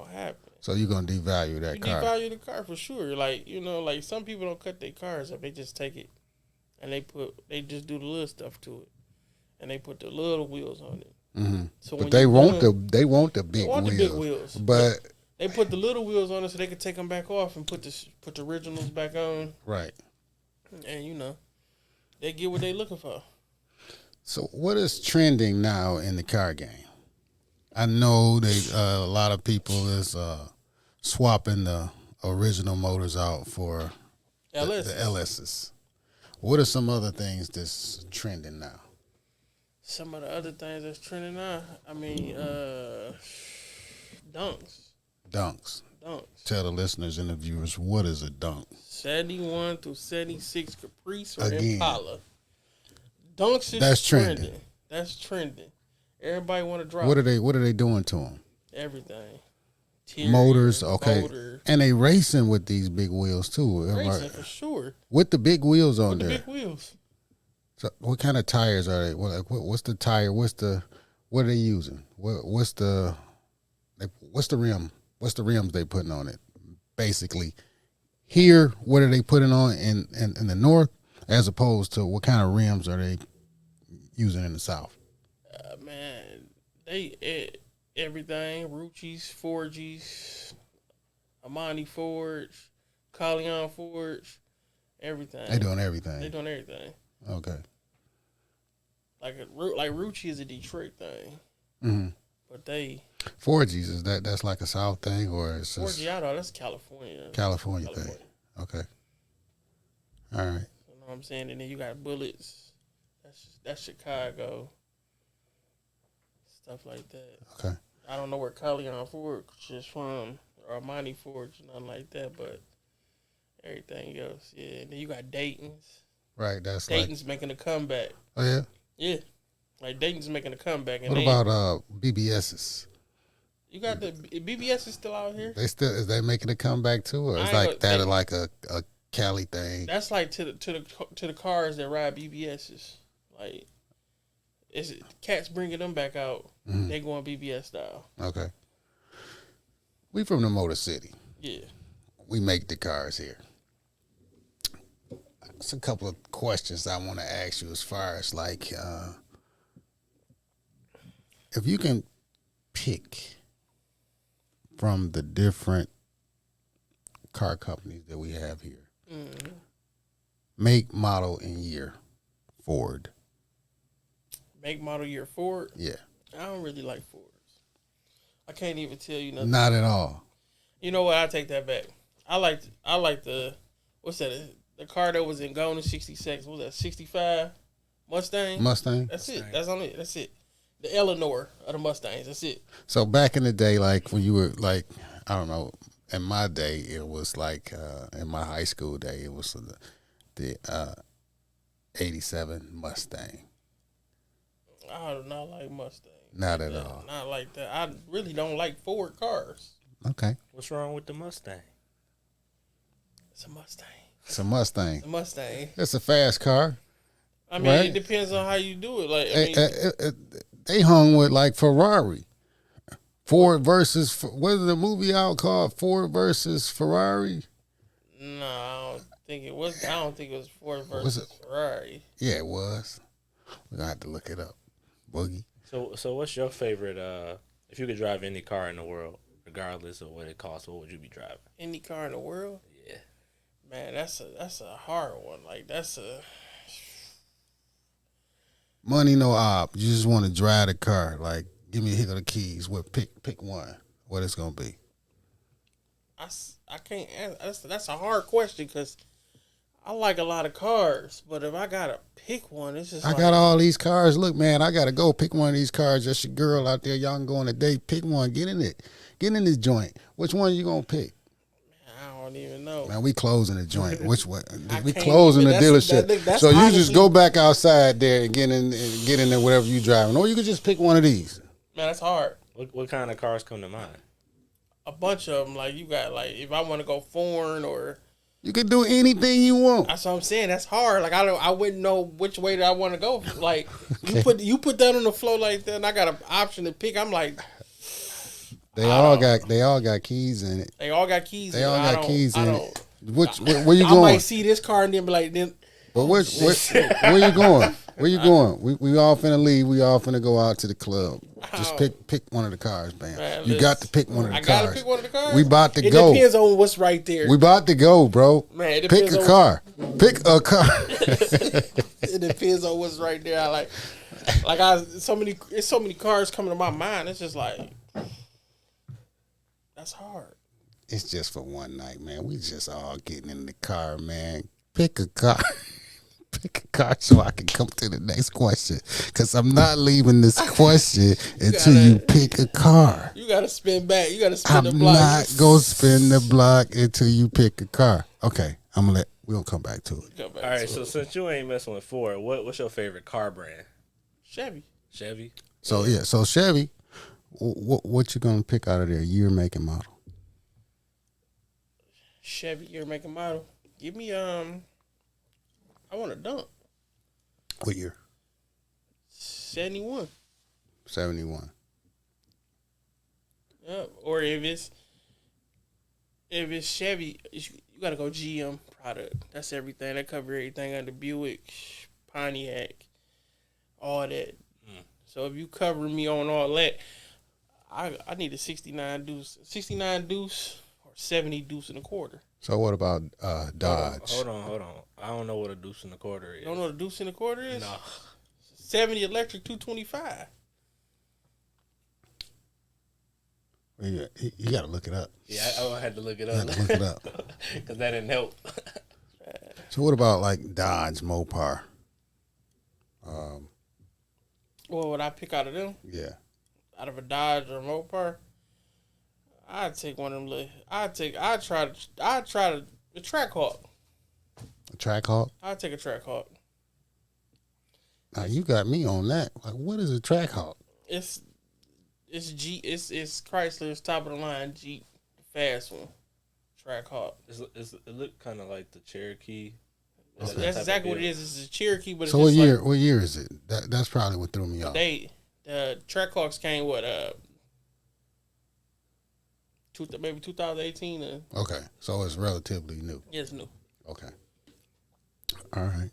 Speaker 2: So you're gonna devalue that
Speaker 1: You
Speaker 2: car.
Speaker 1: devalue the car for sure. Like, you know, like some people don't cut their cars up. They just take it and they just do the little stuff to it. And they put the little wheels on it.
Speaker 2: Mm-hmm.
Speaker 1: So
Speaker 2: but they want the big wheels.
Speaker 1: The big wheels.
Speaker 2: But
Speaker 1: they put the little wheels on it so they could take them back off and put the originals back on.
Speaker 2: Right.
Speaker 1: And you know, they get what they looking for.
Speaker 2: So what is trending now in the car game? I know a lot of people is swapping the original motors out for the LSs. What are some other things that's trending now?
Speaker 1: Some of the other things that's trending now, I mean, dunks. Tell
Speaker 2: the listeners and the viewers, what is a dunk?
Speaker 1: 71 through 76 Caprice or
Speaker 2: Again.
Speaker 1: Impala. Dunks is
Speaker 2: That's trending.
Speaker 1: That's trending. Everybody want to drop.
Speaker 2: What are they doing to them?
Speaker 1: Everything.
Speaker 2: Motors, okay.
Speaker 1: Motor.
Speaker 2: And they racing with these big wheels too.
Speaker 1: Racing for sure.
Speaker 2: With the big wheels on
Speaker 1: With
Speaker 2: there.
Speaker 1: the big wheels.
Speaker 2: So what kind of tires are they? What's the tire? What are they using? What's the rim? What's the rims they putting on it? Basically, here, what are they putting on in the north, as opposed to what kind of rims are they using in the south?
Speaker 1: Man, everything. Rucci's, Forgis, Amani Forge, Collion Forge, everything.
Speaker 2: They doing everything.
Speaker 1: They doing everything.
Speaker 2: Okay.
Speaker 1: Like Rucci is a Detroit thing,
Speaker 2: Mm-hmm.
Speaker 1: but they
Speaker 2: Forgis, is that's like a South thing, or it's just
Speaker 1: Forgiato, that's California.
Speaker 2: California thing? Okay. All right.
Speaker 1: You know what I'm saying? And then you got Bullets. That's Chicago. Stuff like that.
Speaker 2: Okay.
Speaker 1: I don't know where Collion Forge is from, or Armani Forge, nothing like that, but everything else, yeah. And then you got Dayton's.
Speaker 2: Right. That's
Speaker 1: Dayton's making a comeback.
Speaker 2: Oh yeah.
Speaker 1: Yeah. Like Dayton's making a comeback. And
Speaker 2: What about BBS's?
Speaker 1: You got the BBS is still out here.
Speaker 2: Is they making a comeback too, or it's like that, or like a Cali thing?
Speaker 1: That's like to the cars that ride BBS's. Like, cats bringing them back out. Mm-hmm. They going BBS style.
Speaker 2: Okay. We from the Motor City.
Speaker 1: Yeah.
Speaker 2: We make the cars here. It's a couple of questions I want to ask you as far as like, if you can pick from the different car companies that we have here, mm-hmm. make, model, and year Ford.
Speaker 1: Make, model, year Ford?
Speaker 2: Yeah.
Speaker 1: I don't really like Fords. I can't even tell you nothing.
Speaker 2: Not at all.
Speaker 1: You know what? I take that back. I like the, what's that? The car that was in Gone in 66. What was that? 65 Mustang? That's it. That's on it. That's it. The Eleanor of the Mustangs. That's it.
Speaker 2: So back in the day, like when you were like, I don't know, in my day, it was like, in my high school day, it was the 87 Mustang.
Speaker 1: I do not like Mustangs.
Speaker 2: Not at all.
Speaker 1: Not like that. I really don't like Ford cars.
Speaker 2: Okay.
Speaker 3: What's wrong with the Mustang?
Speaker 1: It's a Mustang.
Speaker 2: It's a Mustang.
Speaker 1: It's a Mustang.
Speaker 2: It's a fast car.
Speaker 1: I mean,
Speaker 2: right?
Speaker 1: It depends on how you do it. Like, I mean,
Speaker 2: they hung with like Ferrari. Ford versus, what is the movie out called? Ford versus Ferrari?
Speaker 1: No, I don't think it was. I don't think it was Ford versus Ferrari.
Speaker 2: Yeah, it was. We're going to have to look it up. Boogie.
Speaker 3: So what's your favorite, if you could drive any car in the world, regardless of what it costs, what would you be driving?
Speaker 1: Any car in the world?
Speaker 3: Yeah.
Speaker 1: Man, that's a hard one. Like, that's a...
Speaker 2: Money no op. You just want to drive the car. Like, give me a hit of the keys. Pick one. What it's going to be.
Speaker 1: I can't answer. That's a hard question because I like a lot of cars, but if I gotta pick one, it's just
Speaker 2: I got all these cars. Look, man, I gotta go pick one of these cars. Just your girl out there, y'all can go on a date. Pick one. Get in it. Get in this joint. Which one you gonna pick?
Speaker 1: I don't even know.
Speaker 2: Man, we closing the joint. Which one? We closing the dealership. So
Speaker 1: honestly,
Speaker 2: you just go back outside there and get in there whatever you driving, or you could just pick one of these.
Speaker 1: Man, that's hard.
Speaker 3: What kind of cars come to mind?
Speaker 1: A bunch of them. Like, you got, like, if I want to go foreign or...
Speaker 2: You can do anything you want.
Speaker 1: That's what I'm saying. That's hard. Like, I wouldn't know which way that I want to go. Like, okay. you put that on the floor like that, and I got an option to pick. I'm like,
Speaker 2: They all got keys in it.
Speaker 1: They all got keys.
Speaker 2: They all got keys in it. Where you
Speaker 1: I
Speaker 2: going?
Speaker 1: might see this car and then be like, then.
Speaker 2: But where you going? Where you going? We all finna leave. We all finna go out to the club. Just pick one of the cars, man. You got to pick one of the cars.
Speaker 1: I gotta pick one of the cars.
Speaker 2: We about to go.
Speaker 1: It depends on what's right there.
Speaker 2: We about to go, bro.
Speaker 1: Man,
Speaker 2: pick a car. Pick a car.
Speaker 1: It depends on what's right there. It's so many cars coming to my mind. It's just like that's hard.
Speaker 2: It's just for one night, man. We just all getting in the car, man. Pick a car. Pick a car so I can come to the next question. Because I'm not leaving this question until you pick a car.
Speaker 1: You got to spin back. You got to spin the block.
Speaker 2: I'm not going to spin the block until you we're going to come back to it.
Speaker 3: All right, so since you ain't messing with Ford, what's your favorite car brand?
Speaker 1: Chevy.
Speaker 2: So, so Chevy, what you going to pick out of there? Year, make, and model?
Speaker 1: Chevy year, make, and model. Give me, I want a dump.
Speaker 2: What year?
Speaker 1: 71.
Speaker 2: 71.
Speaker 1: Yep. Or if it's Chevy, you gotta go GM product. That's everything. That cover everything under Buick, Pontiac, all that. So if you cover me on all that, I need a 69 deuce or 70 deuce and a quarter.
Speaker 2: So what about Dodge?
Speaker 3: Hold on. I don't know what a deuce and a quarter is.
Speaker 1: You don't know what a deuce and a quarter is?
Speaker 3: No.
Speaker 1: 70 electric 225.
Speaker 2: You got to look it up.
Speaker 3: Yeah, I had to look it
Speaker 2: You
Speaker 3: up.
Speaker 2: got to look it up.
Speaker 3: Because that didn't help.
Speaker 2: So what about like Dodge Mopar?
Speaker 1: Well, would I pick out of them?
Speaker 2: Yeah.
Speaker 1: Out of a Dodge or a Mopar? I'd take one of them. I'd try the Trackhawk.
Speaker 2: A Trackhawk?
Speaker 1: I'd take a Trackhawk.
Speaker 2: Now you got me on that. Like, what is a Trackhawk?
Speaker 1: It's Chrysler's top of the line Jeep, fast one. Trackhawk.
Speaker 3: It looked kind of like the Cherokee.
Speaker 2: Okay.
Speaker 1: That's exactly what it is. It's a Cherokee, but
Speaker 2: so
Speaker 1: it's
Speaker 2: what year is it? That's probably what threw me off.
Speaker 1: The Trackhawks came maybe 2018.
Speaker 2: Okay, so it's relatively new.
Speaker 1: Yeah, it's new.
Speaker 2: Okay. All right.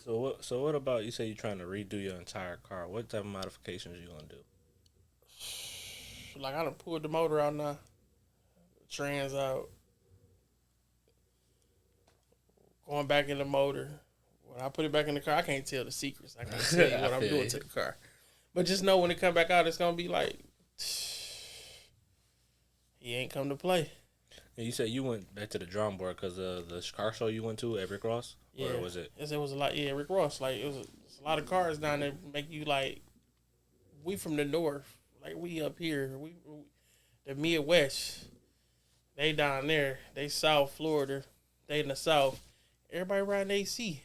Speaker 3: So what about, you say you're trying to redo your entire car? What type of modifications you gonna do?
Speaker 1: Like I done pulled the motor out now, trans out, going back in the motor. When I put it back in the car, I can't tell the secrets. I can't tell you what I'm doing to the car. But just know when it come back out, it's gonna be like he ain't come to play.
Speaker 3: And you said you went back to the drawing board because of the car show you went to at Rick Ross?
Speaker 1: Yeah.
Speaker 3: Or was it?
Speaker 1: Yes, it was a lot. Yeah, Rick Ross. Like it was a lot of cars down there make you like. We from the north, like we up here. We the Midwest. They down there. They South Florida. They in the South. Everybody riding AC.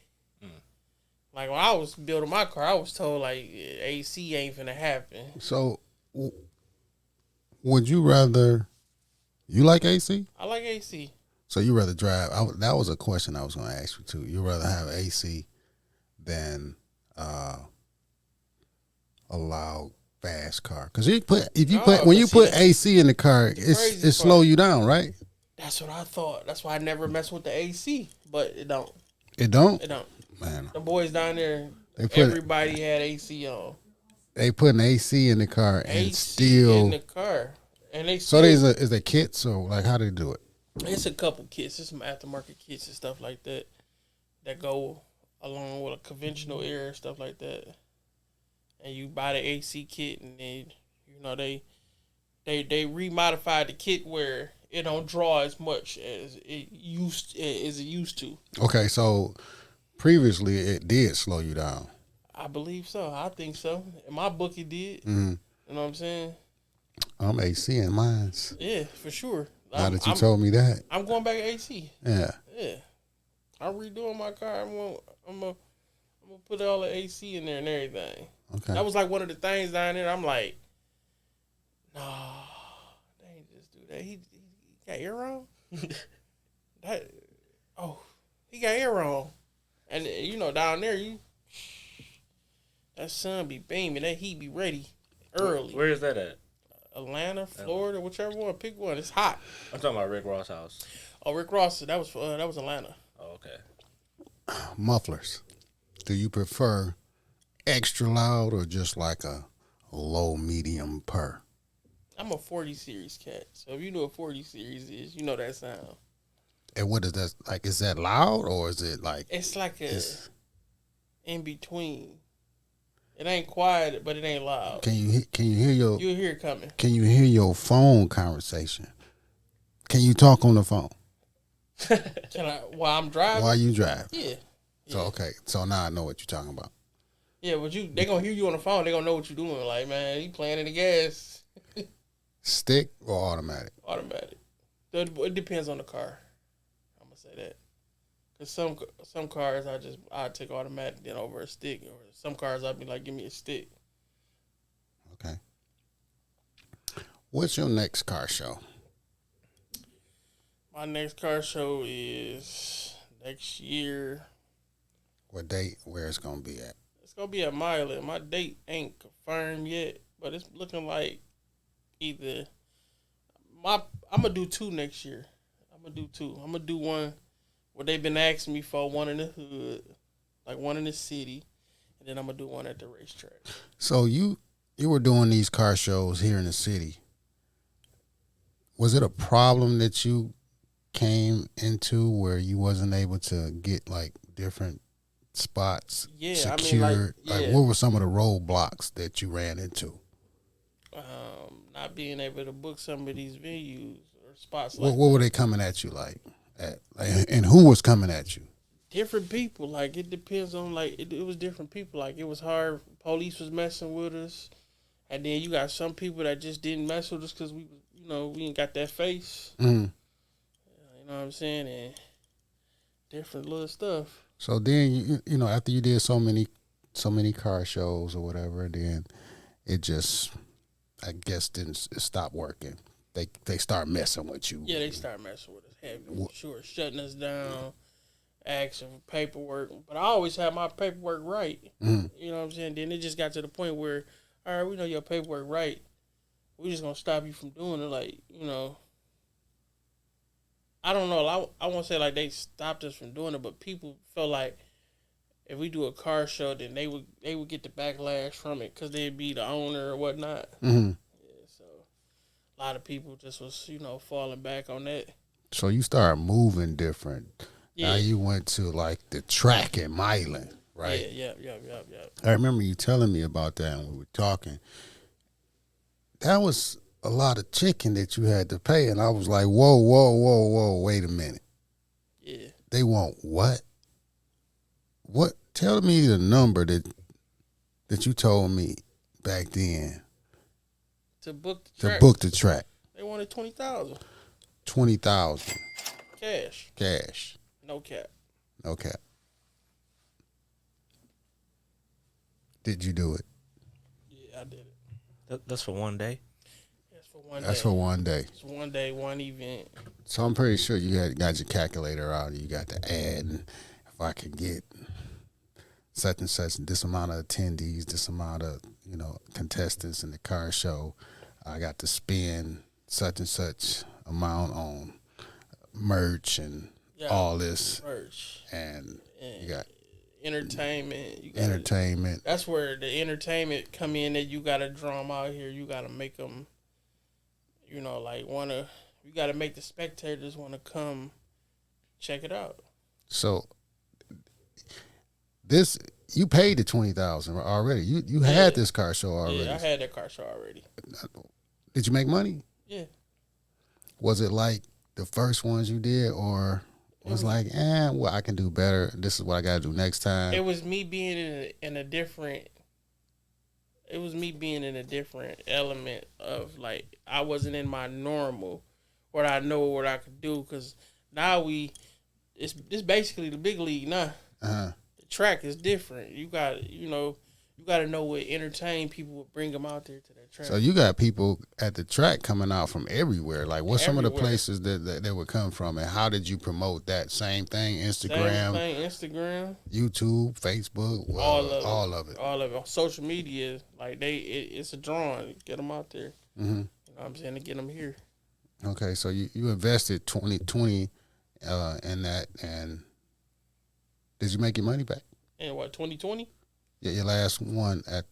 Speaker 1: Like when I was building my car, I was told like AC ain't finna happen.
Speaker 2: So, would you rather? You like AC?
Speaker 1: I like AC.
Speaker 2: So you rather drive? That was a question I was going to ask you too. You rather have AC than a loud fast car? Because when you put AC in the car, it slow you down, right?
Speaker 1: That's what I thought. That's why I never mess with the AC, but it don't.
Speaker 2: It don't.
Speaker 1: It don't.
Speaker 2: Man,
Speaker 1: the boys down there, everybody had AC on.
Speaker 2: They put an AC in the car and
Speaker 1: AC
Speaker 2: still
Speaker 1: in the car, and they.
Speaker 2: So is there kits or like how they do it?
Speaker 1: It's a couple kits. There's some aftermarket kits and stuff like that that go along with a conventional air and stuff like that. And you buy the AC kit, and then they remodify the kit where it don't draw as much as it used to.
Speaker 2: Okay, so previously it did slow you down.
Speaker 1: I believe so. I think so. In my book, it did.
Speaker 2: Mm-hmm.
Speaker 1: You know what I'm saying? I'm
Speaker 2: AC in mine.
Speaker 1: Yeah, for sure.
Speaker 2: Now that you told me that,
Speaker 1: I'm going back to AC.
Speaker 2: Yeah.
Speaker 1: Yeah. I'm redoing my car. I'm gonna put all the AC in there and everything.
Speaker 2: Okay.
Speaker 1: That was like one of the things down there. I'm like, no, they ain't just do that. He got air on. He got air on, and down there that sun be beaming, that heat be ready early.
Speaker 3: Where is that at?
Speaker 1: Atlanta, Florida, whichever one. Pick one. It's hot.
Speaker 3: I'm talking about Rick Ross' house.
Speaker 1: Oh, Rick Ross. That was Atlanta.
Speaker 3: Oh, okay.
Speaker 2: Mufflers. Do you prefer extra loud or just like a low, medium purr?
Speaker 1: I'm a 40 series cat. So if you know what 40 series is, you know that sound.
Speaker 2: And what is that like? Is that loud or is it like?
Speaker 1: It's like in between. It ain't quiet, but it ain't loud.
Speaker 2: Can you hear your?
Speaker 1: You'll hear it coming.
Speaker 2: Can you hear your phone conversation? Can you talk on the phone
Speaker 1: Can I? While I'm driving.
Speaker 2: while you drive?
Speaker 1: Yeah.
Speaker 2: So okay, so now I know what you're talking about.
Speaker 1: Yeah, but they gonna hear you on the phone. They gonna know what you're doing. Like, man, he playing in the gas.
Speaker 2: Stick or automatic?
Speaker 1: Automatic. It depends on the car. I'm gonna say that. Cause some cars I take automatic then over a stick, or some cars I'd be like, give me a stick.
Speaker 2: Okay. What's your next car show?
Speaker 1: My next car show is next year.
Speaker 2: What date? Where it's gonna be at?
Speaker 1: It's gonna be at Milan. My date ain't confirmed yet, but it's looking like either I'm gonna do 2 next year. I'm gonna do 2. I'm gonna do one where they've been asking me for, one in the hood, like one in the city, and then I'm gonna do one at the racetrack.
Speaker 2: So you were doing these car shows here in the city. Was it a problem that you came into where you wasn't able to get like different spots secured? Like what were some of the roadblocks that you ran into?
Speaker 1: Not being able to book some of these venues or spots.
Speaker 2: What were they coming at you like? And who was coming at you?
Speaker 1: Different people. Like, it depends on, like, it was different people. Like, it was hard. Police was messing with us. And then you got some people that just didn't mess with us because we ain't got that face.
Speaker 2: Mm-hmm.
Speaker 1: You know what I'm saying? And different little stuff.
Speaker 2: So then, you know, after you did so many car shows or whatever, then it just, I guess, it stopped working. They start messing with you.
Speaker 1: Yeah, they start messing with us heavy. Sure, shutting us down, asking for paperwork. But I always had my paperwork right.
Speaker 2: Mm-hmm.
Speaker 1: You know what I'm saying? Then it just got to the point where, all right, we know your paperwork right. We just gonna stop you from doing it. Like, you know, I don't know. I won't say like they stopped us from doing it, but people felt like if we do a car show, then they would get the backlash from it because they'd be the owner or whatnot.
Speaker 2: Mm-hmm.
Speaker 1: So a lot of people just was, falling back on that.
Speaker 2: So you started moving different.
Speaker 1: Yeah.
Speaker 2: Now you went to like the track in Milan, right?
Speaker 1: Yeah.
Speaker 2: I remember you telling me about that when we were talking. That was a lot of chicken that you had to pay, and I was like, whoa, wait a minute.
Speaker 1: Yeah.
Speaker 2: They want what? What? Tell me the number that you told me back then.
Speaker 1: To book the track. They wanted $20,000.
Speaker 2: $20,000.
Speaker 1: Cash. No cap.
Speaker 2: Did you do it?
Speaker 1: Yeah, I did it.
Speaker 3: That's for one day?
Speaker 1: That's for one
Speaker 2: That's
Speaker 1: day.
Speaker 2: for one day.
Speaker 1: It's one day, one event.
Speaker 2: So I'm pretty sure you got your calculator out. You got the ad. And if I can get such and such, this amount of attendees, this amount of, contestants in the car show, I got to spend such and such amount on merch and all this.
Speaker 1: Merch.
Speaker 2: And you got
Speaker 1: entertainment.
Speaker 2: Entertainment.
Speaker 1: That's where the entertainment come in, that you got to draw them out here. You got to make them, you got to make the spectators want to come check it out.
Speaker 2: So you paid the $20,000 already. You had this car show already.
Speaker 1: Yeah, I had that car show already.
Speaker 2: Did you make money?
Speaker 1: Yeah.
Speaker 2: Was it like the first ones you did, or was like, well, I can do better. This is what I got to do next time?
Speaker 1: It was me being in a different element of, like, I wasn't in my normal, what I know what I could do, because now it's basically the big league now.
Speaker 2: Uh-huh.
Speaker 1: The track is different. You got to know what entertain people would bring them out there to that track.
Speaker 2: So you got people at the track coming out from everywhere. Like, what's some of the places that they would come from, and how did you promote that? Same thing, Instagram, YouTube, Facebook, all of it.
Speaker 1: On social media, like it's a drawing. Get them out there.
Speaker 2: Mm-hmm.
Speaker 1: I'm saying to get them here.
Speaker 2: Okay, so you invested 2020 in that, and did you make your money back?
Speaker 1: And what, 2020?
Speaker 2: Yeah, your last one at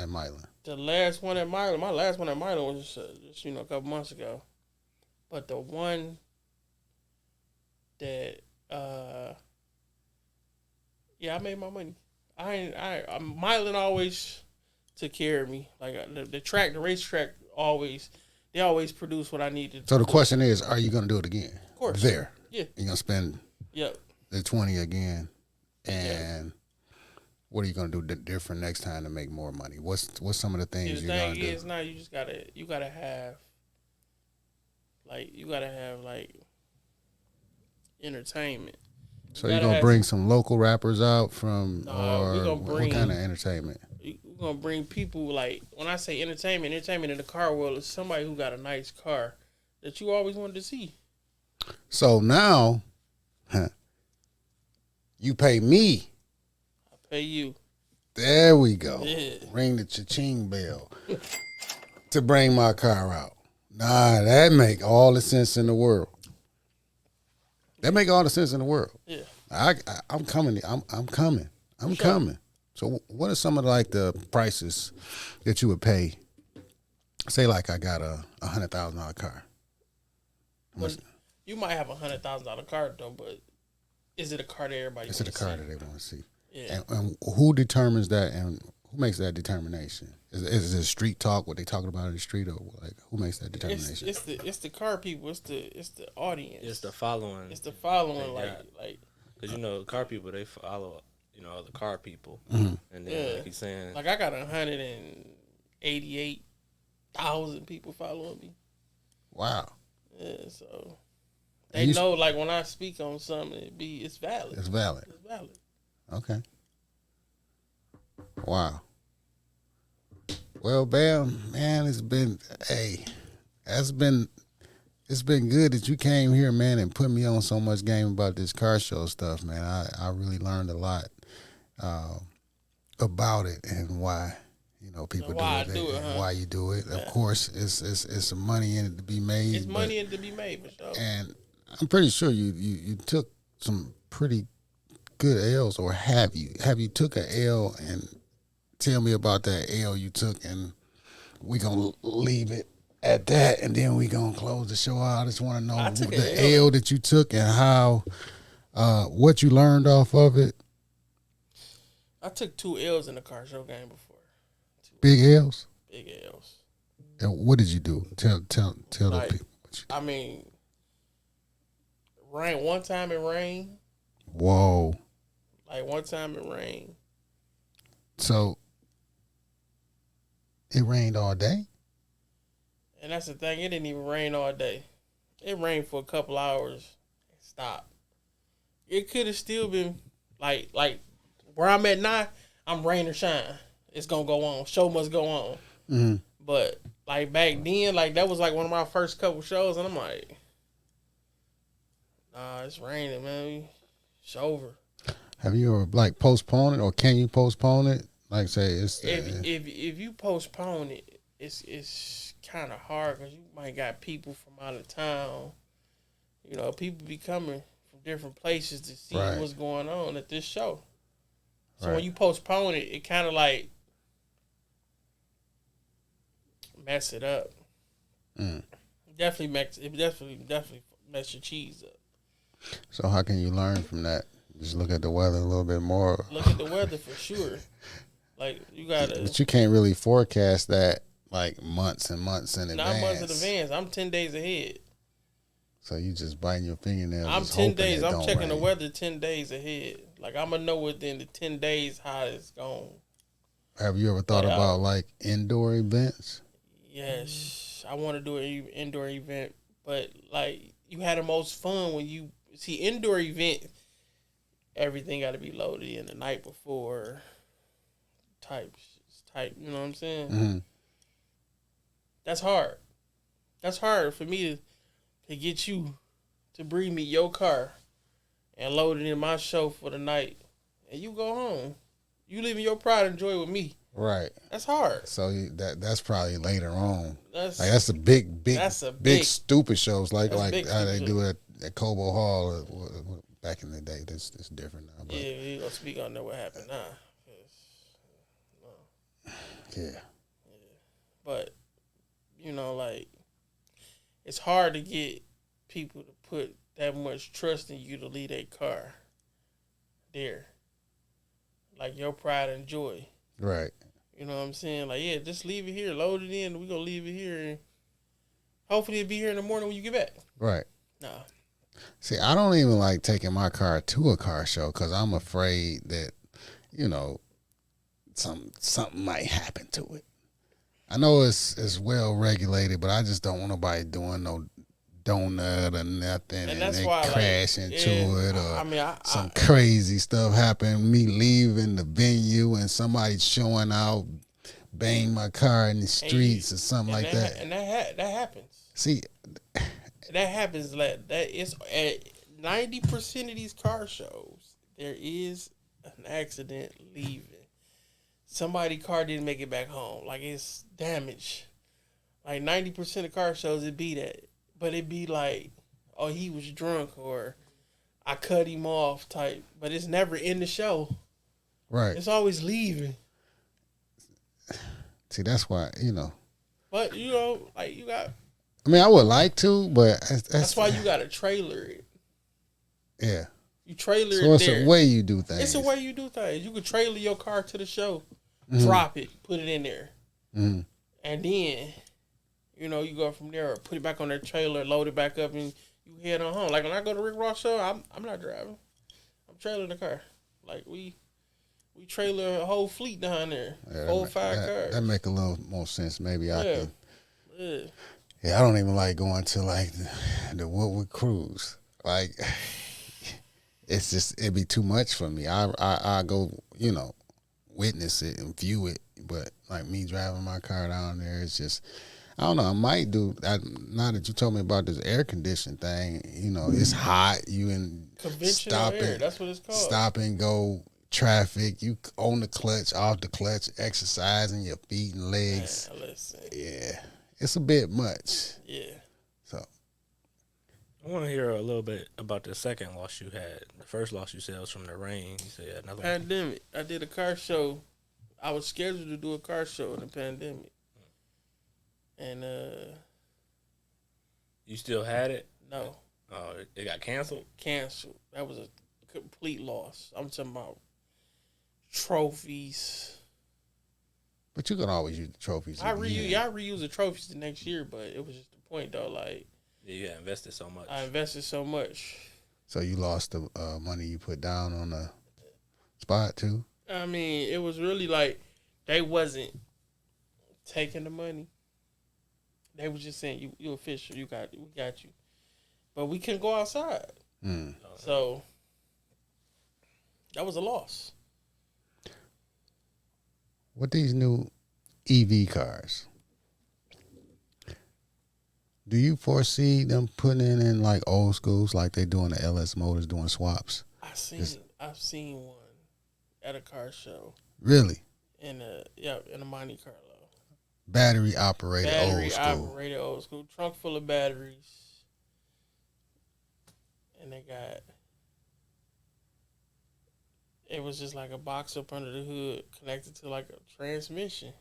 Speaker 2: Milan.
Speaker 1: The last one at Milan, my last one at Milan was just a couple months ago. But the one that I made my money. Milan always took care of me. Like the racetrack they always produce what I needed.
Speaker 2: So the question is, are you going to do it again?
Speaker 1: Of course.
Speaker 2: There.
Speaker 1: Yeah.
Speaker 2: You're going to spend the 20 again, and what are you going to do different next time to make more money? What's some of the things you're going to do?
Speaker 1: The thing is now you gotta have entertainment.
Speaker 2: So you're going to bring some local rappers out from, or what kind of entertainment?
Speaker 1: We're going to bring people, like, when I say entertainment in the car world is somebody who got a nice car that you always wanted to see.
Speaker 2: So now, you pay me.
Speaker 1: I pay you.
Speaker 2: There we go.
Speaker 1: Yeah.
Speaker 2: Ring the cha-ching bell to bring my car out. Nah, that make all the sense in the world. That make all the sense in the world.
Speaker 1: Yeah.
Speaker 2: I'm coming. I'm coming. I'm coming. So what are some of the prices that you would pay? Say like I got a $100,000 car.
Speaker 1: You might have $100,000 car though, but is it a car that everybody?
Speaker 2: Is it a car that they want to see?
Speaker 1: Yeah.
Speaker 2: And who determines that, and who makes that determination? Is it street talk? What they talking about in the street, or like who makes that determination?
Speaker 1: It's the car people. It's the audience.
Speaker 3: It's the following.
Speaker 1: It's the following. Like
Speaker 3: because car people, they follow other car people,
Speaker 2: Mm-hmm.
Speaker 3: and then like he's saying,
Speaker 1: like I got 188,000 people following me.
Speaker 2: Wow.
Speaker 1: Yeah, so they know like when I speak on something, it's valid.
Speaker 2: It's valid.
Speaker 1: It's valid.
Speaker 2: Okay. Wow. Well, Bam, man, it's been good that you came here, man, and put me on so much game about this car show stuff, man. I really learned a lot about it and why people do it, and why you do it. Yeah. Of course, it's some money in it to be made.
Speaker 1: It's money in it to be made for sure.
Speaker 2: And I'm pretty sure you took some pretty good L's, or have you took an L, and tell me about that L you took, and we gonna leave it at that, and then we gonna close the show out. I just want to know the L that you took and how what you learned off of it.
Speaker 1: I took 2 L's in the car show game before.
Speaker 2: Big L's.
Speaker 1: Big L's.
Speaker 2: And what did you do? Tell the people what you did.
Speaker 1: I mean, one time it rained.
Speaker 2: Whoa.
Speaker 1: Like one time it rained.
Speaker 2: So it rained all day?
Speaker 1: And that's the thing, it didn't even rain all day. It rained for a couple hours and stopped. It could have still been like where I'm at now, I'm rain or shine. It's gonna go on. Show must go on.
Speaker 2: Mm-hmm.
Speaker 1: But like back then, like that was like one of my first couple shows, and I'm like, nah, it's raining, man. It's over.
Speaker 2: Have you ever postponed it, or can you postpone it? Like say it's
Speaker 1: if you postpone it, it's kind of hard because you might got people from out of town. People be coming from different places to see what's going on at this show. So when you postpone it, it kind of like mess it up. Definitely mess your cheese up.
Speaker 2: So how can you learn from that? Just look at the weather a little bit more.
Speaker 1: Look at the weather for sure. Like you gotta.
Speaker 2: But you can't really forecast that like months and months in advance.
Speaker 1: Not months in advance. I'm 10 days ahead.
Speaker 2: So you just biting your fingernails.
Speaker 1: I'm 10 days. I'm checking the weather 10 days ahead. Like I'm gonna know within the 10 days how it's going.
Speaker 2: Have you ever thought about like indoor events?
Speaker 1: Yes, I want to do an indoor event, but like you had the most fun when you see indoor event. Everything got to be loaded in the night before. Type. You know what I'm saying?
Speaker 2: Mm-hmm.
Speaker 1: That's hard. That's hard for me to get you to bring me your car and load it in my show for the night, and you go home. You leaving your pride and joy with me.
Speaker 2: Right.
Speaker 1: That's hard.
Speaker 2: So that's probably later on.
Speaker 1: That's
Speaker 2: A big
Speaker 1: big
Speaker 2: stupid shows like
Speaker 1: big
Speaker 2: how they
Speaker 1: stupid
Speaker 2: do it at Cobo Hall back in the day. It's different now. But
Speaker 1: yeah, we gonna speak on that what happened now.
Speaker 2: yeah.
Speaker 1: But like it's hard to get people to put that much trust in you to leave their car there, like your pride and joy.
Speaker 2: Right.
Speaker 1: You know what I'm saying? Like, yeah, just leave it here, load it in. We gonna leave it here, and hopefully it'll be here in the morning when you get back.
Speaker 2: Right.
Speaker 1: Nah.
Speaker 2: See, I don't even like taking my car to a car show because I'm afraid that, something might happen to it. I know it's well regulated, but I just don't want nobody doing no donut or nothing, and
Speaker 1: that's
Speaker 2: they
Speaker 1: why,
Speaker 2: crash
Speaker 1: like,
Speaker 2: into it, or
Speaker 1: I
Speaker 2: some crazy stuff happen. Me leaving the venue and somebody showing out, bang my car in the streets or something like that.
Speaker 1: And that happens.
Speaker 2: See,
Speaker 1: that happens. That it's at 90% of these car shows, there is an accident leaving. Somebody's car didn't make it back home. Like, it's damaged. Like 90% of car shows, it be that. But it be like, oh, he was drunk or I cut him off type. But it's never in the show.
Speaker 2: right.
Speaker 1: It's always leaving.
Speaker 2: See, that's why,
Speaker 1: But, like you got...
Speaker 2: I mean, I would like to, but
Speaker 1: that's why you got to trailer it.
Speaker 2: Yeah.
Speaker 1: You trailer
Speaker 2: so
Speaker 1: it
Speaker 2: it's
Speaker 1: there.
Speaker 2: a way you do things.
Speaker 1: It's a way you do things. You could trailer your car to the show, drop it, put it in there.
Speaker 2: Mm-hmm.
Speaker 1: And then... you go from there or put it back on that trailer, load it back up, and you head on home. Like, when I go to Rick Ross show, I'm not driving. I'm trailing the car. Like, we trailer a whole fleet down there. 4 or 5 cars.
Speaker 2: That make a little more sense. Maybe I can.
Speaker 1: Yeah.
Speaker 2: Yeah, I don't even like going to, like, the Woodward Cruise. Like, it's just, it'd be too much for me. I go, witness it and view it. But, like, me driving my car down there, it's just... I don't know. I might do that. Now that you told me about this air conditioning thing, it's hot. You in
Speaker 1: Conventional air. That's what it's called.
Speaker 2: Stop and go traffic. You on the clutch, off the clutch, exercising your feet and legs.
Speaker 1: Man, listen.
Speaker 2: Yeah, it's a bit much.
Speaker 1: Yeah.
Speaker 2: So
Speaker 3: I want to hear a little bit about the second loss you had. The first loss you said was from the rain. You said another
Speaker 1: pandemic. I did a car show. I was scheduled to do a car show in the pandemic. And
Speaker 3: you still had it?
Speaker 1: No.
Speaker 3: Oh, it got canceled?
Speaker 1: Canceled. That was a complete loss. I'm talking about trophies.
Speaker 2: But you can always use the trophies.
Speaker 1: I reuse the trophies the next year, but it was just the point though. Like,
Speaker 3: yeah, you invested so much.
Speaker 1: I invested so much.
Speaker 2: So you lost the money you put down on the spot too?
Speaker 1: I mean, it was really like they wasn't taking the money. They was just saying, you official, we got you. But we couldn't go outside. So that was a loss.
Speaker 2: What these new EV cars, do you foresee them putting in like old schools like they doing the LS Motors doing swaps?
Speaker 1: I've seen one at a car show.
Speaker 2: Really?
Speaker 1: In a Monte Carlo.
Speaker 2: Battery operated
Speaker 1: old school. Trunk full of batteries. And it was just like a box up under the hood connected to like a transmission.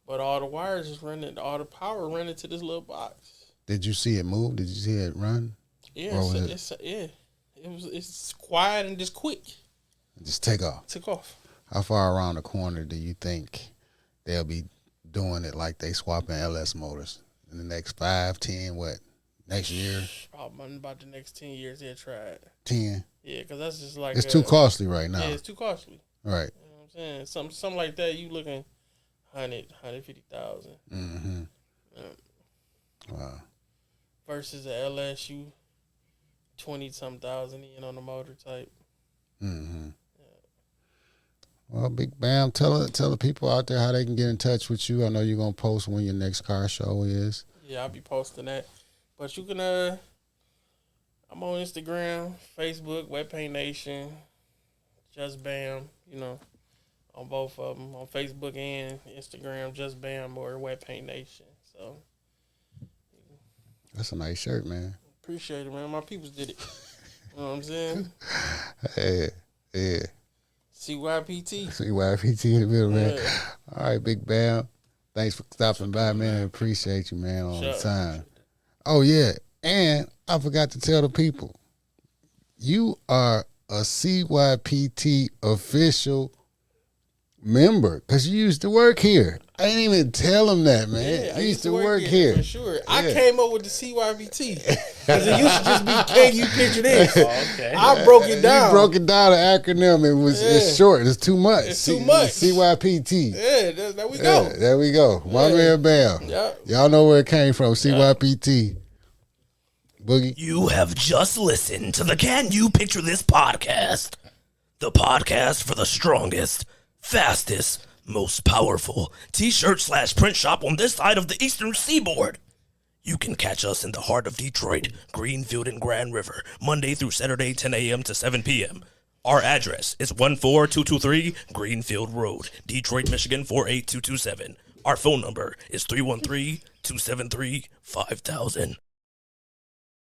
Speaker 1: But all the wires is running, all the power running to this little box.
Speaker 2: Did you see it move? Did you see it run?
Speaker 1: Yeah, it's quiet and just quick.
Speaker 2: Just take off.
Speaker 1: Took off.
Speaker 2: How far around the corner do you think they'll be doing it like they swapping LS Motors in the next 5, 10, next year?
Speaker 1: Probably about the next 10 years they'll try it.
Speaker 2: 10?
Speaker 1: Yeah, because that's just like...
Speaker 2: It's too costly right now.
Speaker 1: Yeah, it's too costly.
Speaker 2: Right.
Speaker 1: You know what I'm saying? Something like that, you looking 150,000.
Speaker 2: Mm-hmm. Wow.
Speaker 1: Versus a LSU 20-something thousand in on the motor type.
Speaker 2: Mm-hmm. Well, Big Bam, tell the people out there how they can get in touch with you. I know you're gonna post when your next car show is. Yeah,
Speaker 1: I'll be posting that. But you can I'm on Instagram, Facebook, Wet Paint Nation, Just Bam, on both of them, on Facebook and Instagram, Just Bam or Wet Paint Nation. So
Speaker 2: That's a nice shirt, man.
Speaker 1: appreciate it, man. My peoples did it. You know what I'm saying?
Speaker 2: Yeah.
Speaker 1: CYPT.
Speaker 2: CYPT in the middle, man.
Speaker 1: Yeah.
Speaker 2: All right, Big Bam. Thanks for stopping by, man. Appreciate you, man, all the
Speaker 1: Sure.
Speaker 2: time. Oh, yeah. And I forgot to tell the people, you are a CYPT official member because you used to work here. I didn't even tell them that, man.
Speaker 1: Yeah, I
Speaker 2: you used to work here.
Speaker 1: for sure. I
Speaker 2: Yeah.
Speaker 1: came up with the CYPT because it used to just be "Can you picture this?"
Speaker 3: Okay.
Speaker 1: I broke it down.
Speaker 2: You broke it down, the acronym. It's short. It's too much.
Speaker 1: It's too much.
Speaker 2: CYPT.
Speaker 1: Yeah, there we
Speaker 2: Yeah,
Speaker 1: go.
Speaker 2: there we go. My
Speaker 1: Yeah.
Speaker 2: man Bam.
Speaker 1: Yeah.
Speaker 2: Y'all know where it came from. CYPT. Boogie.
Speaker 5: You have just listened to the Can You Picture This podcast? The podcast for the strongest, fastest, most powerful t-shirt/print shop on this side of the Eastern Seaboard. You can catch us in the heart of Detroit, Greenfield and Grand River, Monday through Saturday, 10 a.m. to 7 p.m. Our address is 14223 Greenfield Road, Detroit, Michigan 48227. Our phone number is 313-273-5000.